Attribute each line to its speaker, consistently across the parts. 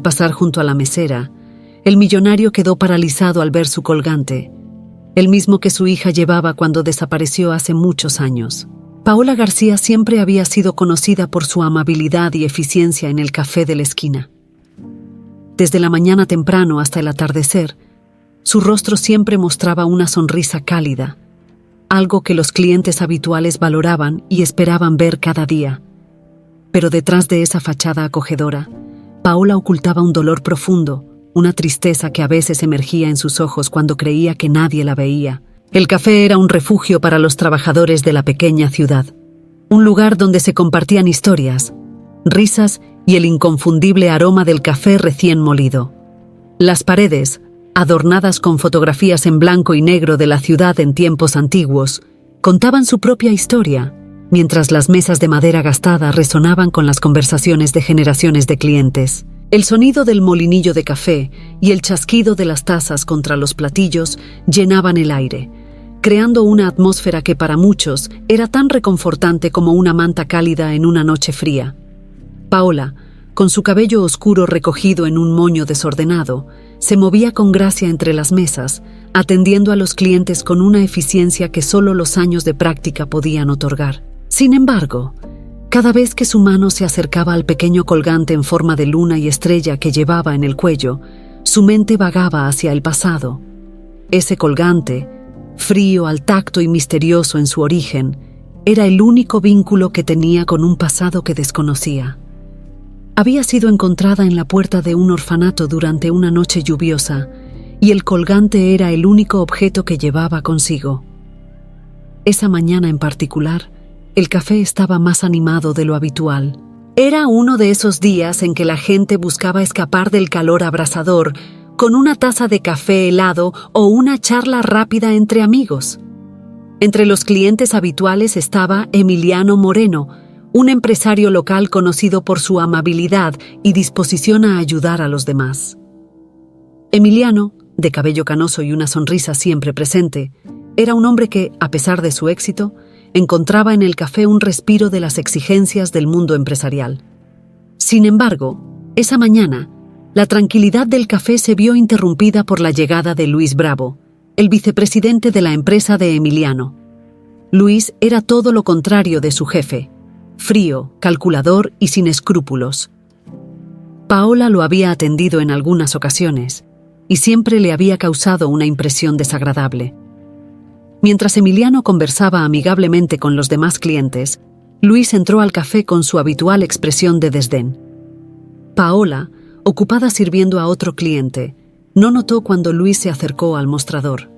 Speaker 1: Al pasar junto a la mesera, el millonario quedó paralizado al ver su colgante, el mismo que su hija llevaba cuando desapareció hace muchos años. Paola García siempre había sido conocida por su amabilidad y eficiencia en el café de la esquina. Desde la mañana temprano hasta el atardecer, su rostro siempre mostraba una sonrisa cálida, algo que los clientes habituales valoraban y esperaban ver cada día. Pero detrás de esa fachada acogedora, Paola ocultaba un dolor profundo, una tristeza que a veces emergía en sus ojos cuando creía que nadie la veía. El café era un refugio para los trabajadores de la pequeña ciudad, un lugar donde se compartían historias, risas y el inconfundible aroma del café recién molido. Las paredes, adornadas con fotografías en blanco y negro de la ciudad en tiempos antiguos, contaban su propia historia, mientras las mesas de madera gastada resonaban con las conversaciones de generaciones de clientes. El sonido del molinillo de café y el chasquido de las tazas contra los platillos llenaban el aire, creando una atmósfera que para muchos era tan reconfortante como una manta cálida en una noche fría. Paola, con su cabello oscuro recogido en un moño desordenado, se movía con gracia entre las mesas, atendiendo a los clientes con una eficiencia que solo los años de práctica podían otorgar. Sin embargo, cada vez que su mano se acercaba al pequeño colgante en forma de luna y estrella que llevaba en el cuello, su mente vagaba hacia el pasado. Ese colgante, frío al tacto y misterioso en su origen, era el único vínculo que tenía con un pasado que desconocía. Había sido encontrada en la puerta de un orfanato durante una noche lluviosa, y el colgante era el único objeto que llevaba consigo. Esa mañana en particular, el café estaba más animado de lo habitual. Era uno de esos días en que la gente buscaba escapar del calor abrasador con una taza de café helado o una charla rápida entre amigos. Entre los clientes habituales estaba Emiliano Moreno, un empresario local conocido por su amabilidad y disposición a ayudar a los demás. Emiliano, de cabello canoso y una sonrisa siempre presente, era un hombre que, a pesar de su éxito, encontraba en el café un respiro de las exigencias del mundo empresarial. Sin embargo, esa mañana, la tranquilidad del café se vio interrumpida por la llegada de Luis Bravo, el vicepresidente de la empresa de Emiliano. Luis era todo lo contrario de su jefe, frío, calculador y sin escrúpulos. Paola lo había atendido en algunas ocasiones y siempre le había causado una impresión desagradable. Mientras Emiliano conversaba amigablemente con los demás clientes, Luis entró al café con su habitual expresión de desdén. Paola, ocupada sirviendo a otro cliente, no notó cuando Luis se acercó al mostrador.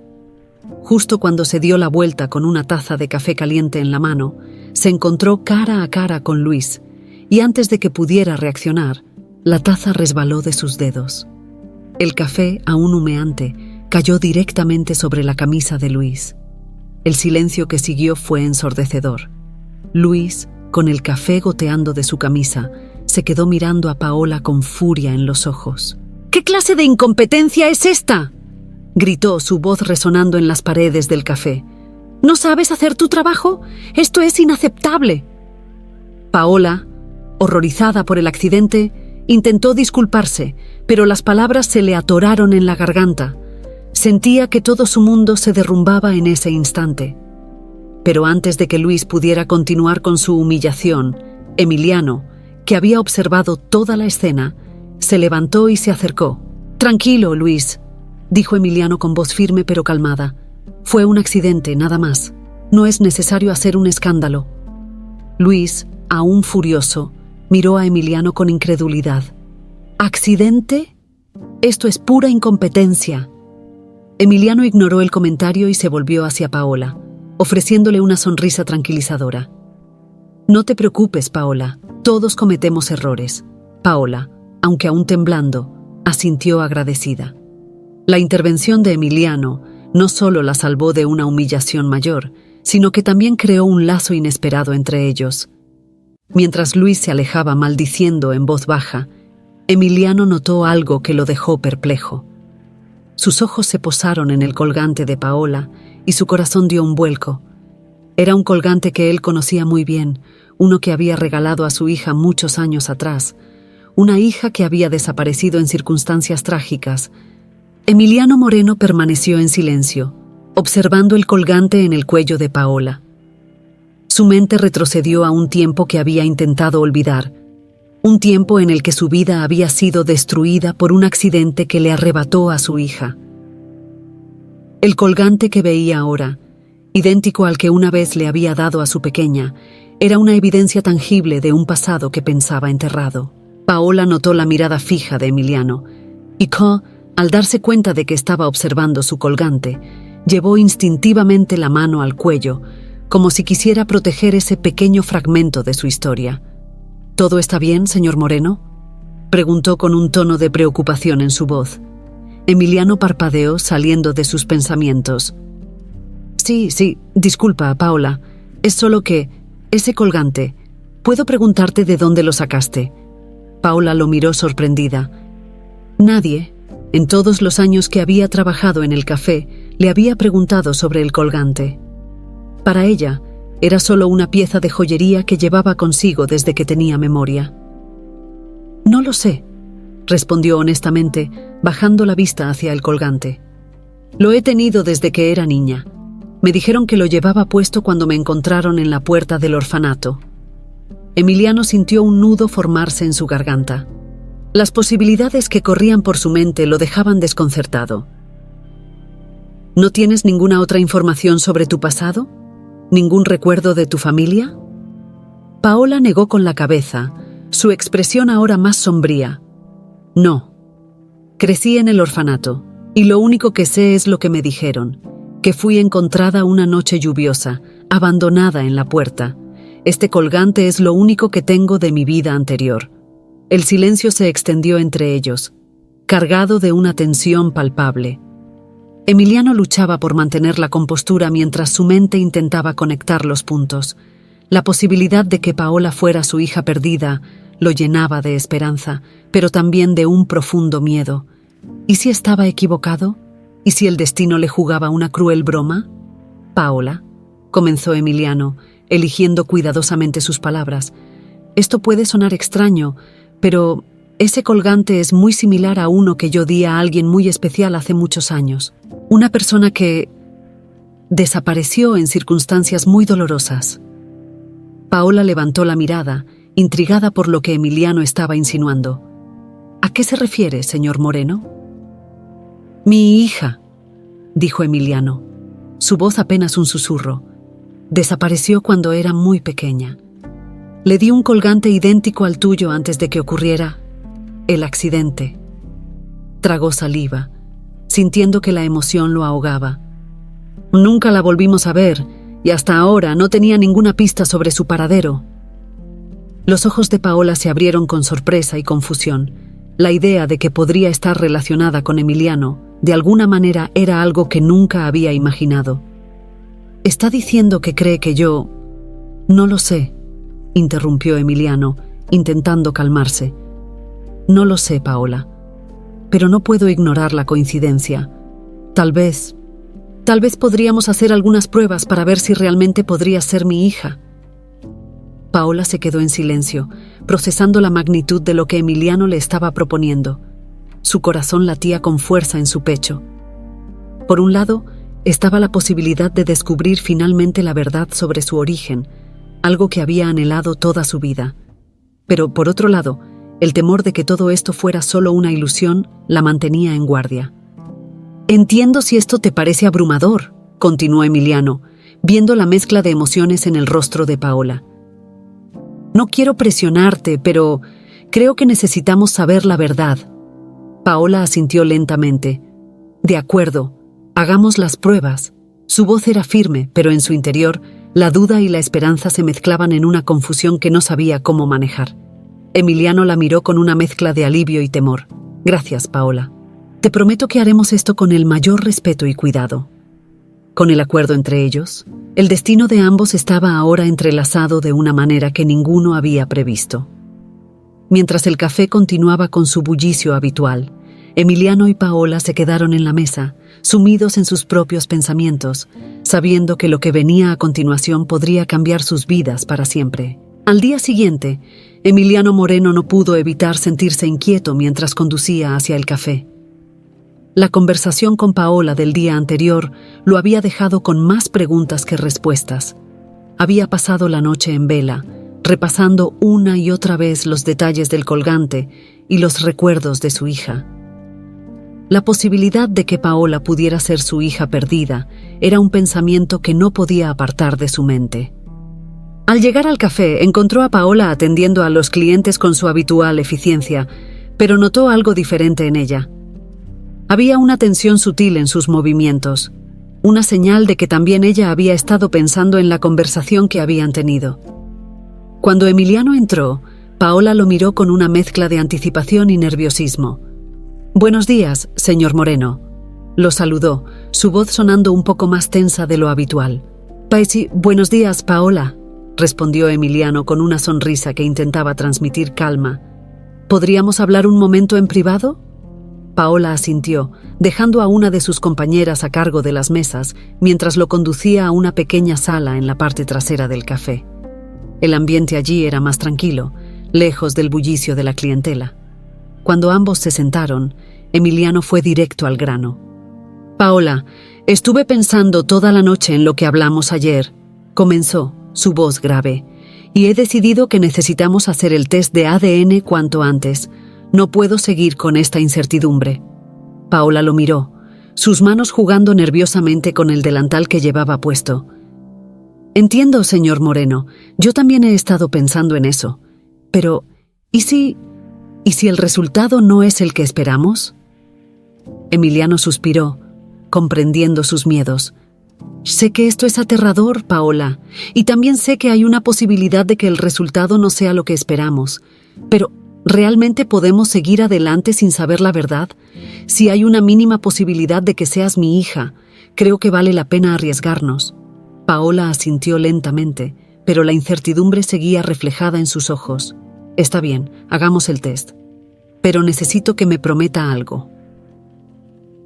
Speaker 1: Justo cuando se dio la vuelta con una taza de café caliente en la mano, se encontró cara a cara con Luis, y antes de que pudiera reaccionar, la taza resbaló de sus dedos. El café, aún humeante, cayó directamente sobre la camisa de Luis. El silencio que siguió fue ensordecedor. Luis, con el café goteando de su camisa, se quedó mirando a Paola con furia en los ojos. «¿Qué clase de incompetencia es esta?», gritó, su voz resonando en las paredes del café. «¿No sabes hacer tu trabajo? Esto es inaceptable». Paola, horrorizada por el accidente, intentó disculparse, pero las palabras se le atoraron en la garganta. Sentía que todo su mundo se derrumbaba en ese instante. Pero antes de que Luis pudiera continuar con su humillación, Emiliano, que había observado toda la escena, se levantó y se acercó. «Tranquilo, Luis», dijo Emiliano con voz firme pero calmada. «Fue un accidente, nada más. No es necesario hacer un escándalo». Luis, aún furioso, miró a Emiliano con incredulidad. «¿Accidente? Esto es pura incompetencia». Emiliano ignoró el comentario y se volvió hacia Paola, ofreciéndole una sonrisa tranquilizadora. «No te preocupes, Paola. Todos cometemos errores». Paola, aunque aún temblando, asintió agradecida. La intervención de Emiliano no solo la salvó de una humillación mayor, sino que también creó un lazo inesperado entre ellos. Mientras Luis se alejaba maldiciendo en voz baja, Emiliano notó algo que lo dejó perplejo. Sus ojos se posaron en el colgante de Paola y su corazón dio un vuelco. Era un colgante que él conocía muy bien, uno que había regalado a su hija muchos años atrás, una hija que había desaparecido en circunstancias trágicas. Emiliano Moreno permaneció en silencio, observando el colgante en el cuello de Paola. Su mente retrocedió a un tiempo que había intentado olvidar, un tiempo en el que su vida había sido destruida por un accidente que le arrebató a su hija. El colgante que veía ahora, idéntico al que una vez le había dado a su pequeña, era una evidencia tangible de un pasado que pensaba enterrado. Paola notó la mirada fija de Emiliano, y al darse cuenta de que estaba observando su colgante, llevó instintivamente la mano al cuello, como si quisiera proteger ese pequeño fragmento de su historia. ¿Todo está bien, señor Moreno?, preguntó con un tono de preocupación en su voz. Emiliano parpadeó saliendo de sus pensamientos. Sí, disculpa, Paola. Es solo que, ese colgante, ¿puedo preguntarte de dónde lo sacaste? Paola lo miró sorprendida. Nadie, en todos los años que había trabajado en el café, le había preguntado sobre el colgante. Para ella, era solo una pieza de joyería que llevaba consigo desde que tenía memoria. No lo sé, respondió honestamente, bajando la vista hacia el colgante. Lo he tenido desde que era niña. Me dijeron que lo llevaba puesto cuando me encontraron en la puerta del orfanato. Emiliano sintió un nudo formarse en su garganta. Las posibilidades que corrían por su mente lo dejaban desconcertado. ¿No tienes ninguna otra información sobre tu pasado? ¿Ningún recuerdo de tu familia? Paola negó con la cabeza, su expresión ahora más sombría. No. Crecí en el orfanato, y lo único que sé es lo que me dijeron, que fui encontrada una noche lluviosa, abandonada en la puerta. Este colgante es lo único que tengo de mi vida anterior. El silencio se extendió entre ellos, cargado de una tensión palpable. Emiliano luchaba por mantener la compostura mientras su mente intentaba conectar los puntos. La posibilidad de que Paola fuera su hija perdida lo llenaba de esperanza, pero también de un profundo miedo. ¿Y si estaba equivocado? ¿Y si el destino le jugaba una cruel broma? Paola, comenzó Emiliano, eligiendo cuidadosamente sus palabras. Esto puede sonar extraño, pero ese colgante es muy similar a uno que yo di a alguien muy especial hace muchos años. Una persona que desapareció en circunstancias muy dolorosas. Paola levantó la mirada, intrigada por lo que Emiliano estaba insinuando. ¿A qué se refiere, señor Moreno? Mi hija, dijo Emiliano, su voz apenas un susurro. Desapareció cuando era muy pequeña. Le di un colgante idéntico al tuyo antes de que ocurriera el accidente. Tragó saliva, sintiendo que la emoción lo ahogaba. Nunca la volvimos a ver, y hasta ahora no tenía ninguna pista sobre su paradero. Los ojos de Paola se abrieron con sorpresa y confusión. La idea de que podría estar relacionada con Emiliano, de alguna manera, era algo que nunca había imaginado. ¿Está diciendo que cree que yo...? No lo sé, interrumpió Emiliano, intentando calmarse. No lo sé, Paola, pero no puedo ignorar la coincidencia. Tal vez podríamos hacer algunas pruebas para ver si realmente podría ser mi hija. Paola se quedó en silencio, procesando la magnitud de lo que Emiliano le estaba proponiendo. Su corazón latía con fuerza en su pecho. Por un lado, estaba la posibilidad de descubrir finalmente la verdad sobre su origen, algo que había anhelado toda su vida. Pero, por otro lado, el temor de que todo esto fuera solo una ilusión la mantenía en guardia. Entiendo si esto te parece abrumador, continuó Emiliano, viendo la mezcla de emociones en el rostro de Paola. No quiero presionarte, pero creo que necesitamos saber la verdad. Paola asintió lentamente. De acuerdo, hagamos las pruebas. Su voz era firme, pero en su interior, la duda y la esperanza se mezclaban en una confusión que no sabía cómo manejar. Emiliano la miró con una mezcla de alivio y temor. Gracias, Paola. Te prometo que haremos esto con el mayor respeto y cuidado. Con el acuerdo entre ellos, el destino de ambos estaba ahora entrelazado de una manera que ninguno había previsto. Mientras el café continuaba con su bullicio habitual, Emiliano y Paola se quedaron en la mesa, sumidos en sus propios pensamientos, sabiendo que lo que venía a continuación podría cambiar sus vidas para siempre. Al día siguiente, Emiliano Moreno no pudo evitar sentirse inquieto mientras conducía hacia el café. La conversación con Paola del día anterior lo había dejado con más preguntas que respuestas. Había pasado la noche en vela, repasando una y otra vez los detalles del colgante y los recuerdos de su hija. La posibilidad de que Paola pudiera ser su hija perdida era un pensamiento que no podía apartar de su mente. Al llegar al café, encontró a Paola atendiendo a los clientes con su habitual eficiencia, pero notó algo diferente en ella. Había una tensión sutil en sus movimientos, una señal de que también ella había estado pensando en la conversación que habían tenido. Cuando Emiliano entró, Paola lo miró con una mezcla de anticipación y nerviosismo. «Buenos días, señor Moreno», lo saludó, su voz sonando un poco más tensa de lo habitual. «Buenos días, Paola», respondió Emiliano con una sonrisa que intentaba transmitir calma. «¿Podríamos hablar un momento en privado?» Paola asintió, dejando a una de sus compañeras a cargo de las mesas mientras lo conducía a una pequeña sala en la parte trasera del café. El ambiente allí era más tranquilo, lejos del bullicio de la clientela. Cuando ambos se sentaron, Emiliano fue directo al grano. «Paola, estuve pensando toda la noche en lo que hablamos ayer», comenzó, su voz grave, «y he decidido que necesitamos hacer el test de ADN cuanto antes. No puedo seguir con esta incertidumbre». Paola lo miró, sus manos jugando nerviosamente con el delantal que llevaba puesto. «Entiendo, señor Moreno, yo también he estado pensando en eso. Pero, ¿y si el resultado no es el que esperamos?» Emiliano suspiró, comprendiendo sus miedos. «Sé que esto es aterrador, Paola, y también sé que hay una posibilidad de que el resultado no sea lo que esperamos. Pero, ¿realmente podemos seguir adelante sin saber la verdad? Si hay una mínima posibilidad de que seas mi hija, creo que vale la pena arriesgarnos». Paola asintió lentamente, pero la incertidumbre seguía reflejada en sus ojos. «Está bien, hagamos el test. Pero necesito que me prometa algo».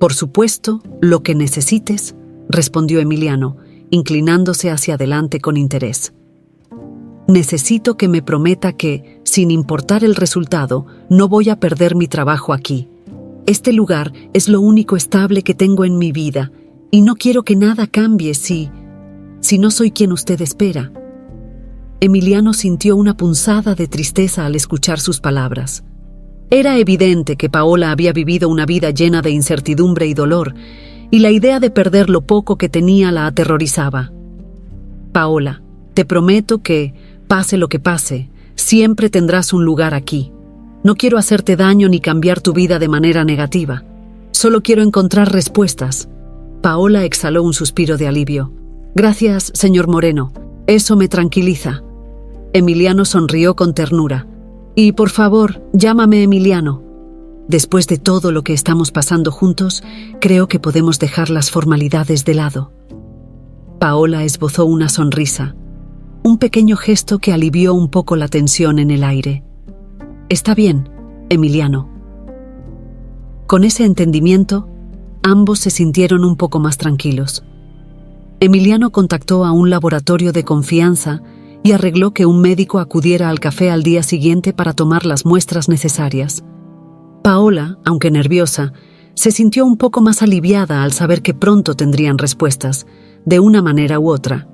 Speaker 1: «Por supuesto, lo que necesites», respondió Emiliano, inclinándose hacia adelante con interés. «Necesito que me prometa que, sin importar el resultado, no voy a perder mi trabajo aquí. Este lugar es lo único estable que tengo en mi vida, y no quiero que nada cambie si no soy quien usted espera». Emiliano sintió una punzada de tristeza al escuchar sus palabras. Era evidente que Paola había vivido una vida llena de incertidumbre y dolor, y la idea de perder lo poco que tenía la aterrorizaba. «Paola, te prometo que, pase lo que pase, siempre tendrás un lugar aquí. No quiero hacerte daño ni cambiar tu vida de manera negativa. Solo quiero encontrar respuestas». Paola exhaló un suspiro de alivio. «Gracias, señor Moreno. Eso me tranquiliza». Emiliano sonrió con ternura. «Y por favor, llámame Emiliano. Después de todo lo que estamos pasando juntos, creo que podemos dejar las formalidades de lado». Paola esbozó una sonrisa, un pequeño gesto que alivió un poco la tensión en el aire. «Está bien, Emiliano». Con ese entendimiento, ambos se sintieron un poco más tranquilos. Emiliano contactó a un laboratorio de confianza y arregló que un médico acudiera al café al día siguiente para tomar las muestras necesarias. Paola, aunque nerviosa, se sintió un poco más aliviada al saber que pronto tendrían respuestas, de una manera u otra.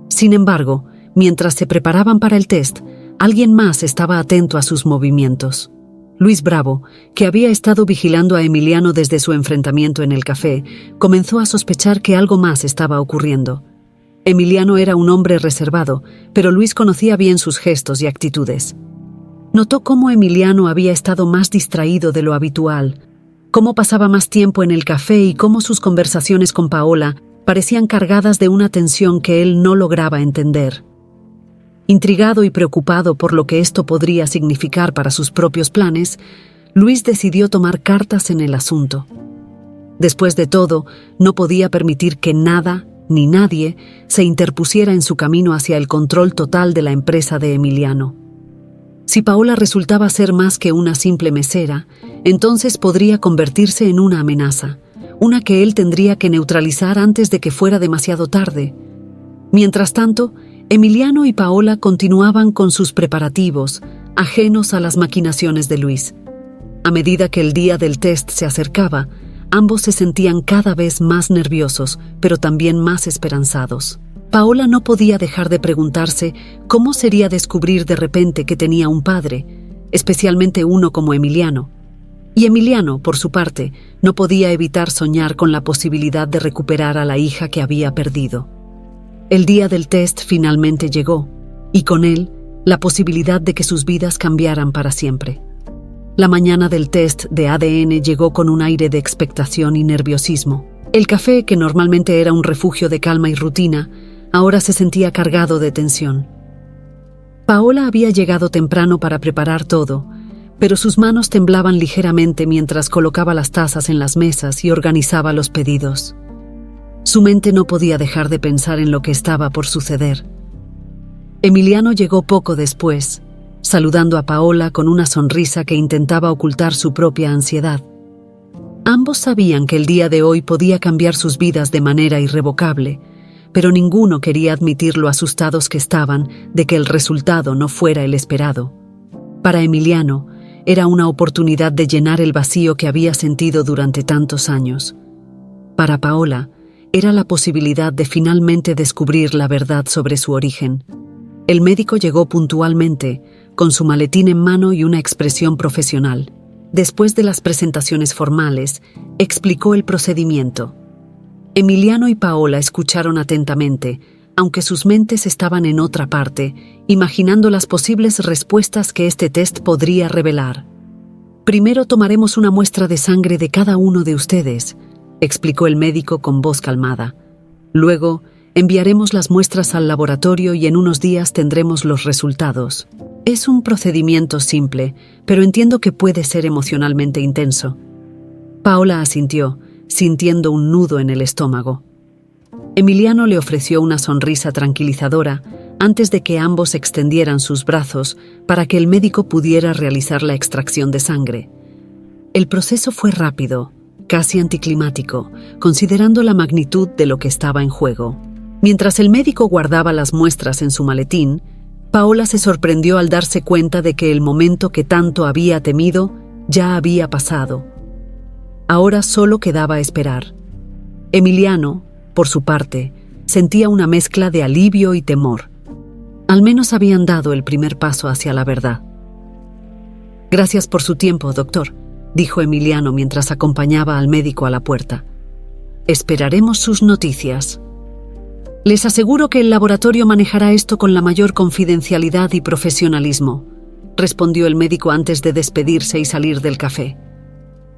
Speaker 1: Sin embargo, mientras se preparaban para el test, alguien más estaba atento a sus movimientos. Luis Bravo, que había estado vigilando a Emiliano desde su enfrentamiento en el café, comenzó a sospechar que algo más estaba ocurriendo. Emiliano era un hombre reservado, pero Luis conocía bien sus gestos y actitudes. Notó cómo Emiliano había estado más distraído de lo habitual, cómo pasaba más tiempo en el café y cómo sus conversaciones con Paola parecían cargadas de una tensión que él no lograba entender. Intrigado y preocupado por lo que esto podría significar para sus propios planes, Luis decidió tomar cartas en el asunto. Después de todo, no podía permitir que nada ni nadie se interpusiera en su camino hacia el control total de la empresa de Emiliano. Si Paola resultaba ser más que una simple mesera, entonces podría convertirse en una amenaza, una que él tendría que neutralizar antes de que fuera demasiado tarde. Mientras tanto, Emiliano y Paola continuaban con sus preparativos, ajenos a las maquinaciones de Luis. A medida que el día del test se acercaba, ambos se sentían cada vez más nerviosos, pero también más esperanzados. Paola no podía dejar de preguntarse cómo sería descubrir de repente que tenía un padre, especialmente uno como Emiliano. Y Emiliano, por su parte, no podía evitar soñar con la posibilidad de recuperar a la hija que había perdido. El día del test finalmente llegó, y con él, la posibilidad de que sus vidas cambiaran para siempre. La mañana del test de ADN llegó con un aire de expectación y nerviosismo. El café, que normalmente era un refugio de calma y rutina, ahora se sentía cargado de tensión. Paola había llegado temprano para preparar todo, pero sus manos temblaban ligeramente mientras colocaba las tazas en las mesas y organizaba los pedidos. Su mente no podía dejar de pensar en lo que estaba por suceder. Emiliano llegó poco después, saludando a Paola con una sonrisa que intentaba ocultar su propia ansiedad. Ambos sabían que el día de hoy podía cambiar sus vidas de manera irrevocable, pero ninguno quería admitir lo asustados que estaban de que el resultado no fuera el esperado. Para Emiliano, era una oportunidad de llenar el vacío que había sentido durante tantos años. Para Paola, era la posibilidad de finalmente descubrir la verdad sobre su origen. El médico llegó puntualmente, con su maletín en mano y una expresión profesional. Después de las presentaciones formales, explicó el procedimiento. Emiliano y Paola escucharon atentamente, aunque sus mentes estaban en otra parte, imaginando las posibles respuestas que este test podría revelar. Primero tomaremos una muestra de sangre de cada uno de ustedes, explicó el médico con voz calmada. Luego, enviaremos las muestras al laboratorio y en unos días tendremos los resultados. Es un procedimiento simple, pero entiendo que puede ser emocionalmente intenso. Paola asintió, sintiendo un nudo en el estómago. Emiliano le ofreció una sonrisa tranquilizadora antes de que ambos extendieran sus brazos para que el médico pudiera realizar la extracción de sangre. El proceso fue rápido, casi anticlimático, considerando la magnitud de lo que estaba en juego. Mientras el médico guardaba las muestras en su maletín, Paola se sorprendió al darse cuenta de que el momento que tanto había temido ya había pasado. Ahora solo quedaba esperar. Emiliano, por su parte, sentía una mezcla de alivio y temor. Al menos habían dado el primer paso hacia la verdad. «Gracias por su tiempo, doctor», dijo Emiliano mientras acompañaba al médico a la puerta. «Esperaremos sus noticias». «Les aseguro que el laboratorio manejará esto con la mayor confidencialidad y profesionalismo», respondió el médico antes de despedirse y salir del café.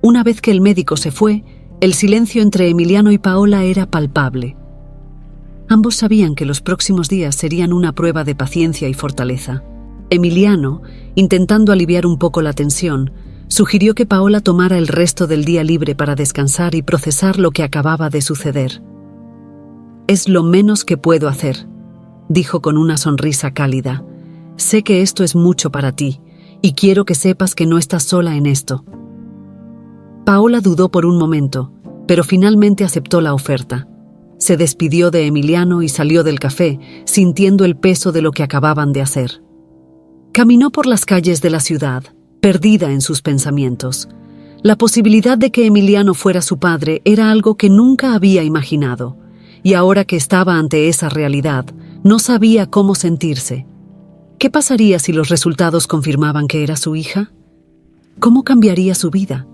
Speaker 1: Una vez que el médico se fue, el silencio entre Emiliano y Paola era palpable. Ambos sabían que los próximos días serían una prueba de paciencia y fortaleza. Emiliano, intentando aliviar un poco la tensión, sugirió que Paola tomara el resto del día libre para descansar y procesar lo que acababa de suceder. «Es lo menos que puedo hacer», dijo con una sonrisa cálida. «Sé que esto es mucho para ti, y quiero que sepas que no estás sola en esto». Paola dudó por un momento, pero finalmente aceptó la oferta. Se despidió de Emiliano y salió del café, sintiendo el peso de lo que acababan de hacer. Caminó por las calles de la ciudad, perdida en sus pensamientos. La posibilidad de que Emiliano fuera su padre era algo que nunca había imaginado, y ahora que estaba ante esa realidad, no sabía cómo sentirse. ¿Qué pasaría si los resultados confirmaban que era su hija? ¿Cómo cambiaría su vida?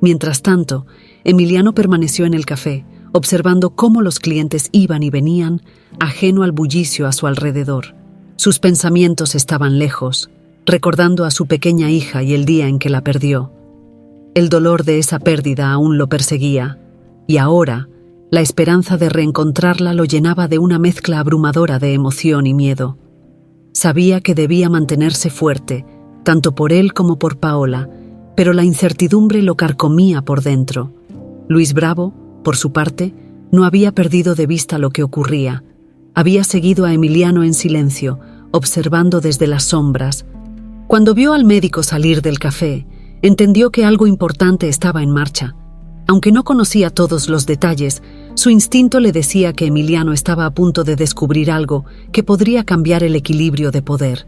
Speaker 1: Mientras tanto, Emiliano permaneció en el café, observando cómo los clientes iban y venían, ajeno al bullicio a su alrededor. Sus pensamientos estaban lejos, recordando a su pequeña hija y el día en que la perdió. El dolor de esa pérdida aún lo perseguía, y ahora, la esperanza de reencontrarla lo llenaba de una mezcla abrumadora de emoción y miedo. Sabía que debía mantenerse fuerte, tanto por él como por Paola, pero la incertidumbre lo carcomía por dentro. Luis Bravo, por su parte, no había perdido de vista lo que ocurría. Había seguido a Emiliano en silencio, observando desde las sombras. Cuando vio al médico salir del café, entendió que algo importante estaba en marcha. Aunque no conocía todos los detalles, su instinto le decía que Emiliano estaba a punto de descubrir algo que podría cambiar el equilibrio de poder.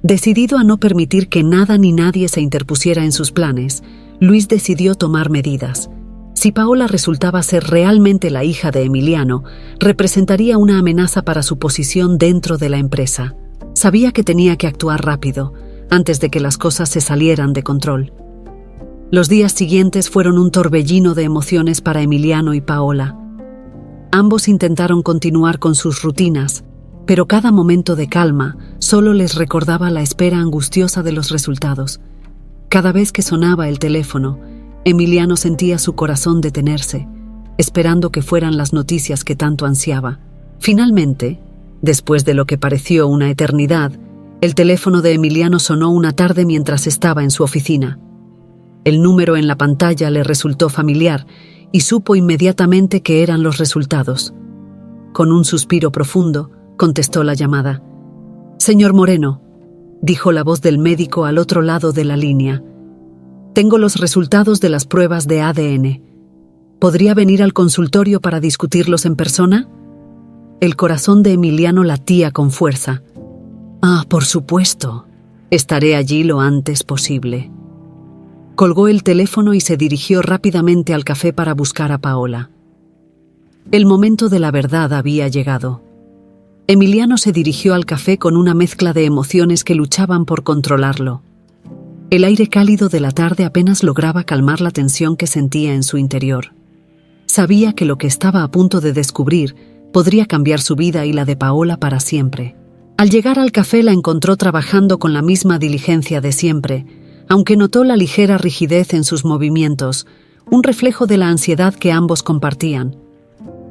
Speaker 1: Decidido a no permitir que nada ni nadie se interpusiera en sus planes, Luis decidió tomar medidas. Si Paola resultaba ser realmente la hija de Emiliano, representaría una amenaza para su posición dentro de la empresa. Sabía que tenía que actuar rápido, antes de que las cosas se salieran de control. Los días siguientes fueron un torbellino de emociones para Emiliano y Paola. Ambos intentaron continuar con sus rutinas, pero cada momento de calma solo les recordaba la espera angustiosa de los resultados. Cada vez que sonaba el teléfono, Emiliano sentía su corazón detenerse, esperando que fueran las noticias que tanto ansiaba. Finalmente, después de lo que pareció una eternidad, el teléfono de Emiliano sonó una tarde mientras estaba en su oficina. El número en la pantalla le resultó familiar y supo inmediatamente que eran los resultados. Con un suspiro profundo, contestó la llamada. «Señor Moreno», dijo la voz del médico al otro lado de la línea. «Tengo los resultados de las pruebas de ADN. ¿Podría venir al consultorio para discutirlos en persona?» El corazón de Emiliano latía con fuerza. «Ah, por supuesto. Estaré allí lo antes posible». Colgó el teléfono y se dirigió rápidamente al café para buscar a Paola. El momento de la verdad había llegado. Emiliano se dirigió al café con una mezcla de emociones que luchaban por controlarlo. El aire cálido de la tarde apenas lograba calmar la tensión que sentía en su interior. Sabía que lo que estaba a punto de descubrir podría cambiar su vida y la de Paola para siempre. Al llegar al café la encontró trabajando con la misma diligencia de siempre, aunque notó la ligera rigidez en sus movimientos, un reflejo de la ansiedad que ambos compartían.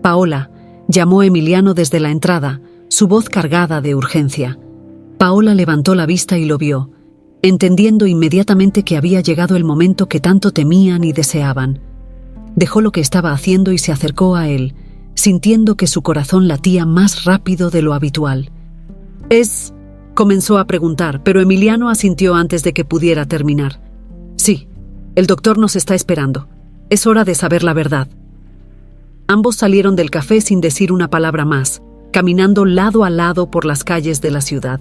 Speaker 1: «Paola», llamó Emiliano desde la entrada, su voz cargada de urgencia. Paola levantó la vista y lo vio, entendiendo inmediatamente que había llegado el momento que tanto temían y deseaban. Dejó lo que estaba haciendo y se acercó a él, sintiendo que su corazón latía más rápido de lo habitual. Comenzó a preguntar, pero Emiliano asintió antes de que pudiera terminar. «Sí, el doctor nos está esperando. Es hora de saber la verdad». Ambos salieron del café sin decir una palabra más, caminando lado a lado por las calles de la ciudad.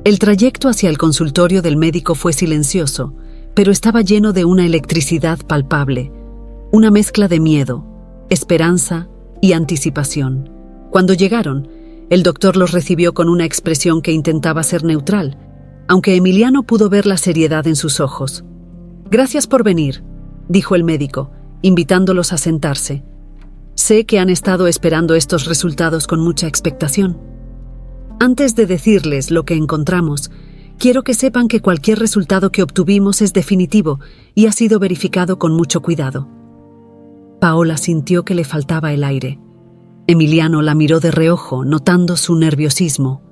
Speaker 1: El trayecto hacia el consultorio del médico fue silencioso, pero estaba lleno de una electricidad palpable, una mezcla de miedo, esperanza y anticipación. Cuando llegaron, el doctor los recibió con una expresión que intentaba ser neutral, aunque Emiliano pudo ver la seriedad en sus ojos. «Gracias por venir», dijo el médico, invitándolos a sentarse. «Sé que han estado esperando estos resultados con mucha expectación. Antes de decirles lo que encontramos, quiero que sepan que cualquier resultado que obtuvimos es definitivo y ha sido verificado con mucho cuidado». Paola sintió que le faltaba el aire. Emiliano la miró de reojo, notando su nerviosismo.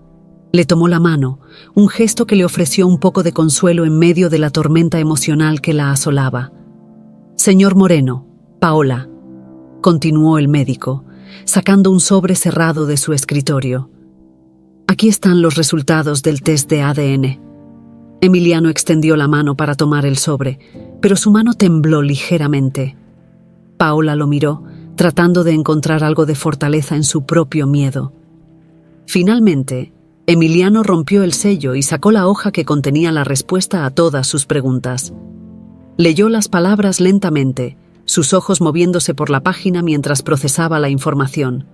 Speaker 1: Le tomó la mano, un gesto que le ofreció un poco de consuelo en medio de la tormenta emocional que la asolaba. «Señor Moreno, Paola», continuó el médico, sacando un sobre cerrado de su escritorio. «Aquí están los resultados del test de ADN». Emiliano extendió la mano para tomar el sobre, pero su mano tembló ligeramente. Paola lo miró, tratando de encontrar algo de fortaleza en su propio miedo. Finalmente, Emiliano rompió el sello y sacó la hoja que contenía la respuesta a todas sus preguntas. Leyó las palabras lentamente, sus ojos moviéndose por la página mientras procesaba la información.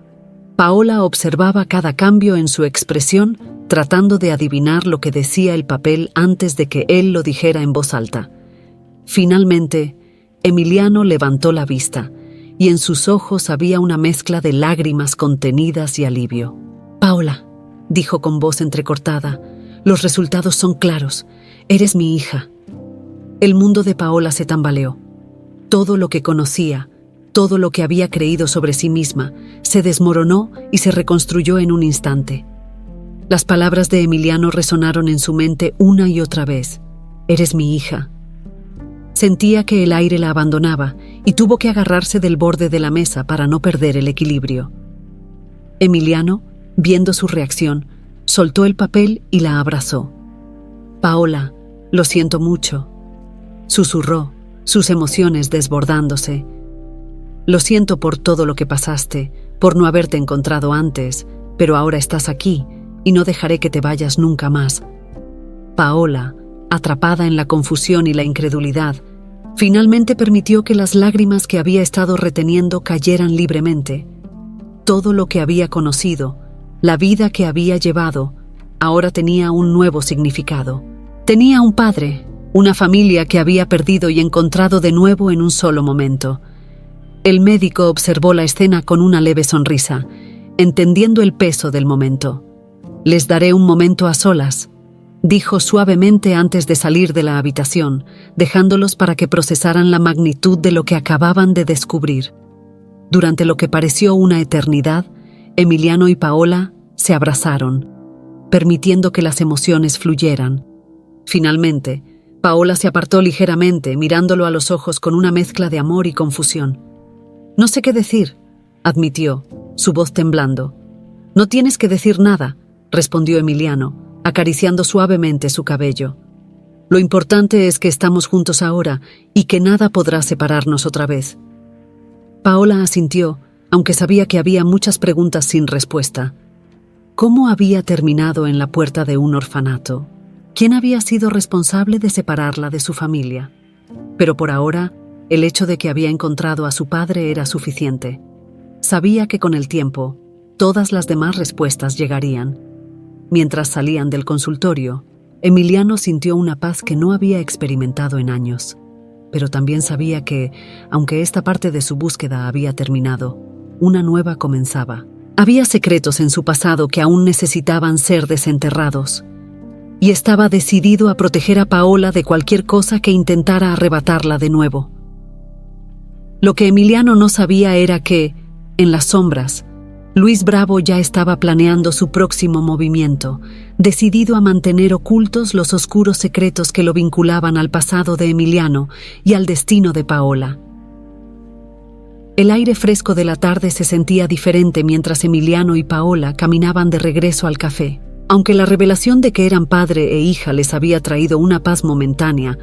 Speaker 1: Paola observaba cada cambio en su expresión, tratando de adivinar lo que decía el papel antes de que él lo dijera en voz alta. Finalmente, Emiliano levantó la vista, y en sus ojos había una mezcla de lágrimas contenidas y alivio. «Paola», dijo con voz entrecortada, «los resultados son claros. Eres mi hija». El mundo de Paola se tambaleó. Todo lo que conocía, todo lo que había creído sobre sí misma, se desmoronó y se reconstruyó en un instante. Las palabras de Emiliano resonaron en su mente una y otra vez. «Eres mi hija». Sentía que el aire la abandonaba y tuvo que agarrarse del borde de la mesa para no perder el equilibrio. Emiliano, viendo su reacción, soltó el papel y la abrazó. «Paola, lo siento mucho», susurró, sus emociones desbordándose. «Lo siento por todo lo que pasaste, por no haberte encontrado antes, pero ahora estás aquí y no dejaré que te vayas nunca más». Paola, atrapada en la confusión y la incredulidad, finalmente permitió que las lágrimas que había estado reteniendo cayeran libremente. Todo lo que había conocido, la vida que había llevado, ahora tenía un nuevo significado. Tenía un padre, una familia que había perdido y encontrado de nuevo en un solo momento. El médico observó la escena con una leve sonrisa, entendiendo el peso del momento. «Les daré un momento a solas», dijo suavemente antes de salir de la habitación, dejándolos para que procesaran la magnitud de lo que acababan de descubrir. Durante lo que pareció una eternidad, Emiliano y Paola se abrazaron, permitiendo que las emociones fluyeran. Finalmente, Paola se apartó ligeramente, mirándolo a los ojos con una mezcla de amor y confusión. «No sé qué decir», admitió, su voz temblando. «No tienes que decir nada», respondió Emiliano, acariciando suavemente su cabello. «Lo importante es que estamos juntos ahora y que nada podrá separarnos otra vez». Paola asintió, aunque sabía que había muchas preguntas sin respuesta. ¿Cómo había terminado en la puerta de un orfanato? ¿Quién había sido responsable de separarla de su familia? Pero por ahora, el hecho de que había encontrado a su padre era suficiente. Sabía que con el tiempo, todas las demás respuestas llegarían. Mientras salían del consultorio, Emiliano sintió una paz que no había experimentado en años. Pero también sabía que, aunque esta parte de su búsqueda había terminado, una nueva comenzaba. Había secretos en su pasado que aún necesitaban ser desenterrados. Y estaba decidido a proteger a Paola de cualquier cosa que intentara arrebatarla de nuevo. Lo que Emiliano no sabía era que, en las sombras, Luis Bravo ya estaba planeando su próximo movimiento, decidido a mantener ocultos los oscuros secretos que lo vinculaban al pasado de Emiliano y al destino de Paola. El aire fresco de la tarde se sentía diferente mientras Emiliano y Paola caminaban de regreso al café. Aunque la revelación de que eran padre e hija les había traído una paz momentánea,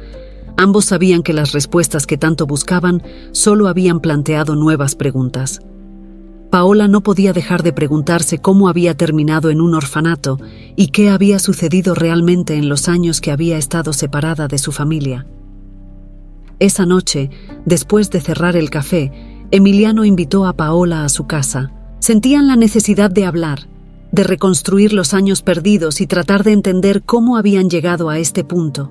Speaker 1: ambos sabían que las respuestas que tanto buscaban solo habían planteado nuevas preguntas. Paola no podía dejar de preguntarse cómo había terminado en un orfanato y qué había sucedido realmente en los años que había estado separada de su familia. Esa noche, después de cerrar el café, Emiliano invitó a Paola a su casa. Sentían la necesidad de hablar, de reconstruir los años perdidos y tratar de entender cómo habían llegado a este punto.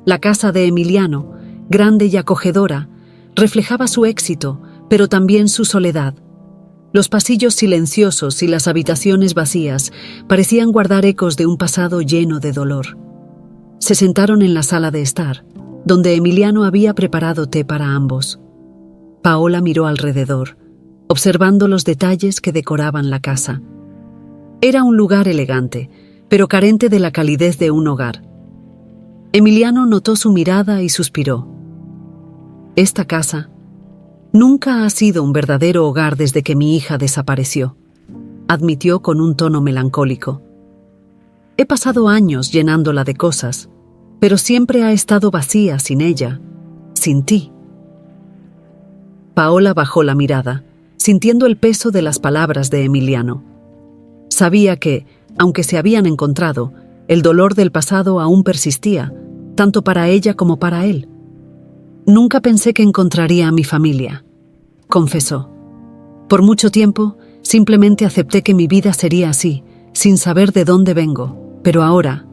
Speaker 1: La casa de Emiliano, grande y acogedora, reflejaba su éxito, pero también su soledad. Los pasillos silenciosos y las habitaciones vacías parecían guardar ecos de un pasado lleno de dolor. Se sentaron en la sala de estar, donde Emiliano había preparado té para ambos. Paola miró alrededor, observando los detalles que decoraban la casa. Era un lugar elegante, pero carente de la calidez de un hogar. Emiliano notó su mirada y suspiró. Esta casa nunca ha sido un verdadero hogar desde que mi hija desapareció, admitió con un tono melancólico. He pasado años llenándola de cosas, pero siempre ha estado vacía sin ella, sin ti. Paola bajó la mirada, sintiendo el peso de las palabras de Emiliano. Sabía que, aunque se habían encontrado, el dolor del pasado aún persistía, tanto para ella como para él. Nunca pensé que encontraría a mi familia, confesó. Por mucho tiempo, simplemente acepté que mi vida sería así, sin saber de dónde vengo, pero ahora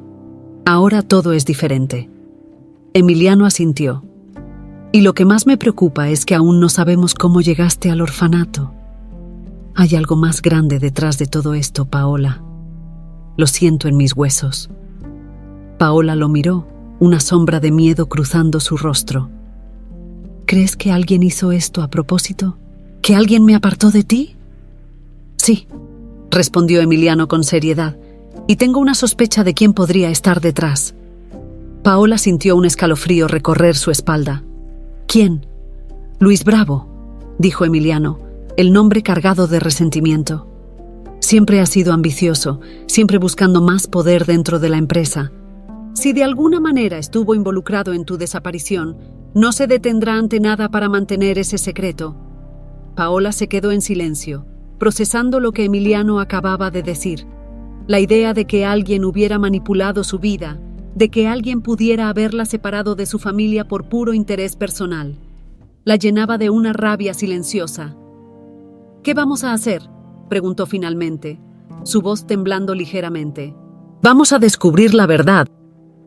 Speaker 1: todo es diferente. Emiliano asintió. Y lo que más me preocupa es que aún no sabemos cómo llegaste al orfanato. Hay algo más grande detrás de todo esto, Paola. Lo siento en mis huesos. Paola lo miró, una sombra de miedo cruzando su rostro. ¿Crees que alguien hizo esto a propósito? ¿Que alguien me apartó de ti? Sí, respondió Emiliano con seriedad, y tengo una sospecha de quién podría estar detrás. Paola sintió un escalofrío recorrer su espalda. ¿Quién? Luis Bravo, dijo Emiliano, el nombre cargado de resentimiento. Siempre ha sido ambicioso, siempre buscando más poder dentro de la empresa. Si de alguna manera estuvo involucrado en tu desaparición, no se detendrá ante nada para mantener ese secreto. Paola se quedó en silencio, procesando lo que Emiliano acababa de decir. La idea de que alguien hubiera manipulado su vida, de que alguien pudiera haberla separado de su familia por puro interés personal. La llenaba de una rabia silenciosa. «¿Qué vamos a hacer?», preguntó finalmente, su voz temblando ligeramente. «Vamos a descubrir la verdad»,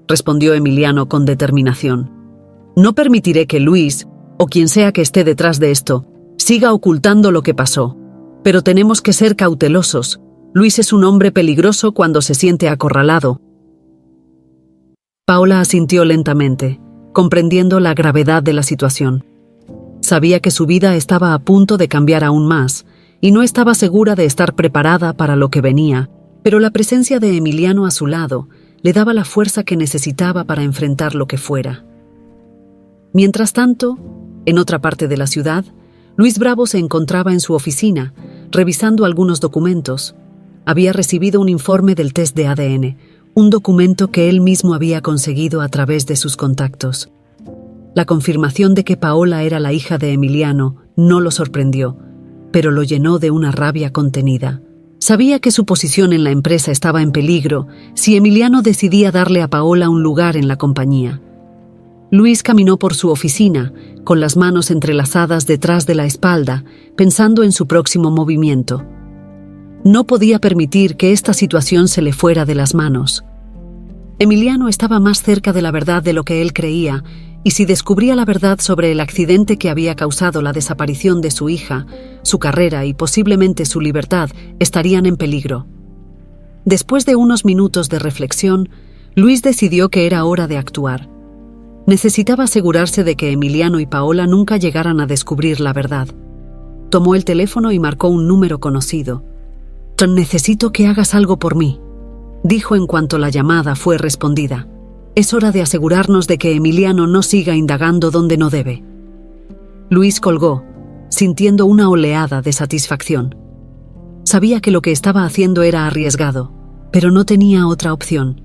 Speaker 1: respondió Emiliano con determinación. «No permitiré que Luis, o quien sea que esté detrás de esto, siga ocultando lo que pasó. Pero tenemos que ser cautelosos. Luis es un hombre peligroso cuando se siente acorralado». Paola asintió lentamente, comprendiendo la gravedad de la situación. Sabía que su vida estaba a punto de cambiar aún más, y no estaba segura de estar preparada para lo que venía, pero la presencia de Emiliano a su lado le daba la fuerza que necesitaba para enfrentar lo que fuera. Mientras tanto, en otra parte de la ciudad, Luis Bravo se encontraba en su oficina, revisando algunos documentos. Había recibido un informe del test de ADN, un documento que él mismo había conseguido a través de sus contactos. La confirmación de que Paola era la hija de Emiliano no lo sorprendió, pero lo llenó de una rabia contenida. Sabía que su posición en la empresa estaba en peligro si Emiliano decidía darle a Paola un lugar en la compañía. Luis caminó por su oficina, con las manos entrelazadas detrás de la espalda, pensando en su próximo movimiento. No podía permitir que esta situación se le fuera de las manos. Emiliano estaba más cerca de la verdad de lo que él creía, y si descubría la verdad sobre el accidente que había causado la desaparición de su hija, su carrera y posiblemente su libertad estarían en peligro. Después de unos minutos de reflexión, Luis decidió que era hora de actuar. Necesitaba asegurarse de que Emiliano y Paola nunca llegaran a descubrir la verdad. Tomó el teléfono y marcó un número conocido. «Necesito que hagas algo por mí», dijo en cuanto la llamada fue respondida. «Es hora de asegurarnos de que Emiliano no siga indagando donde no debe». Luis colgó, sintiendo una oleada de satisfacción. Sabía que lo que estaba haciendo era arriesgado, pero no tenía otra opción.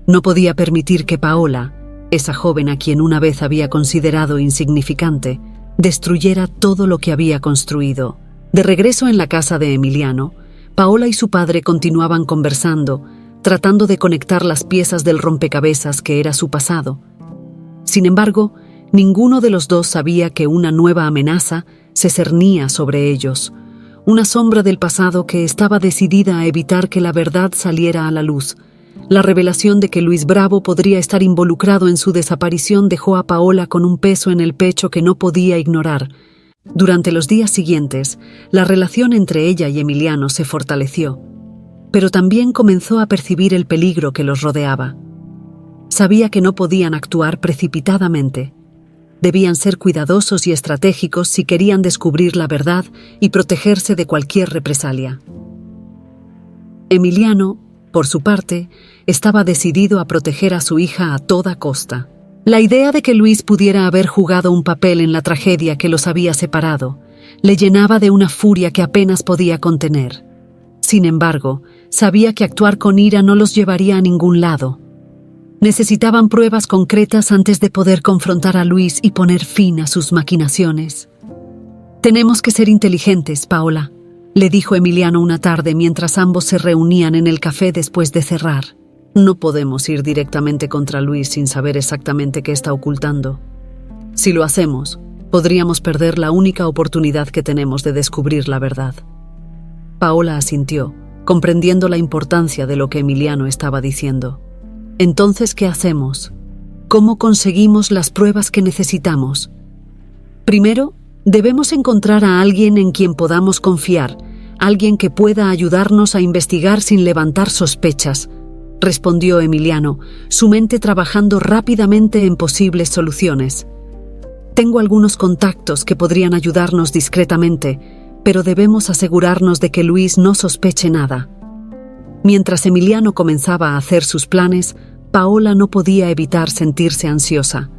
Speaker 1: No podía permitir que Paola, esa joven a quien una vez había considerado insignificante, destruyera todo lo que había construido. De regreso en la casa de Emiliano, Paola y su padre continuaban conversando, tratando de conectar las piezas del rompecabezas que era su pasado. Sin embargo, ninguno de los dos sabía que una nueva amenaza se cernía sobre ellos, una sombra del pasado que estaba decidida a evitar que la verdad saliera a la luz. La revelación de que Luis Bravo podría estar involucrado en su desaparición dejó a Paola con un peso en el pecho que no podía ignorar. Durante los días siguientes, la relación entre ella y Emiliano se fortaleció, pero también comenzó a percibir el peligro que los rodeaba. Sabía que no podían actuar precipitadamente. Debían ser cuidadosos y estratégicos si querían descubrir la verdad y protegerse de cualquier represalia. Emiliano, por su parte, estaba decidido a proteger a su hija a toda costa. La idea de que Luis pudiera haber jugado un papel en la tragedia que los había separado le llenaba de una furia que apenas podía contener. Sin embargo, sabía que actuar con ira no los llevaría a ningún lado. Necesitaban pruebas concretas antes de poder confrontar a Luis y poner fin a sus maquinaciones. «Tenemos que ser inteligentes, Paola», le dijo Emiliano una tarde mientras ambos se reunían en el café después de cerrar. «No podemos ir directamente contra Luis sin saber exactamente qué está ocultando. Si lo hacemos, podríamos perder la única oportunidad que tenemos de descubrir la verdad». Paola asintió, comprendiendo la importancia de lo que Emiliano estaba diciendo. «Entonces, ¿qué hacemos? ¿Cómo conseguimos las pruebas que necesitamos? Primero, debemos encontrar a alguien en quien podamos confiar, alguien que pueda ayudarnos a investigar sin levantar sospechas», respondió Emiliano, su mente trabajando rápidamente en posibles soluciones. «Tengo algunos contactos que podrían ayudarnos discretamente, pero debemos asegurarnos de que Luis no sospeche nada». Mientras Emiliano comenzaba a hacer sus planes, Paola no podía evitar sentirse ansiosa.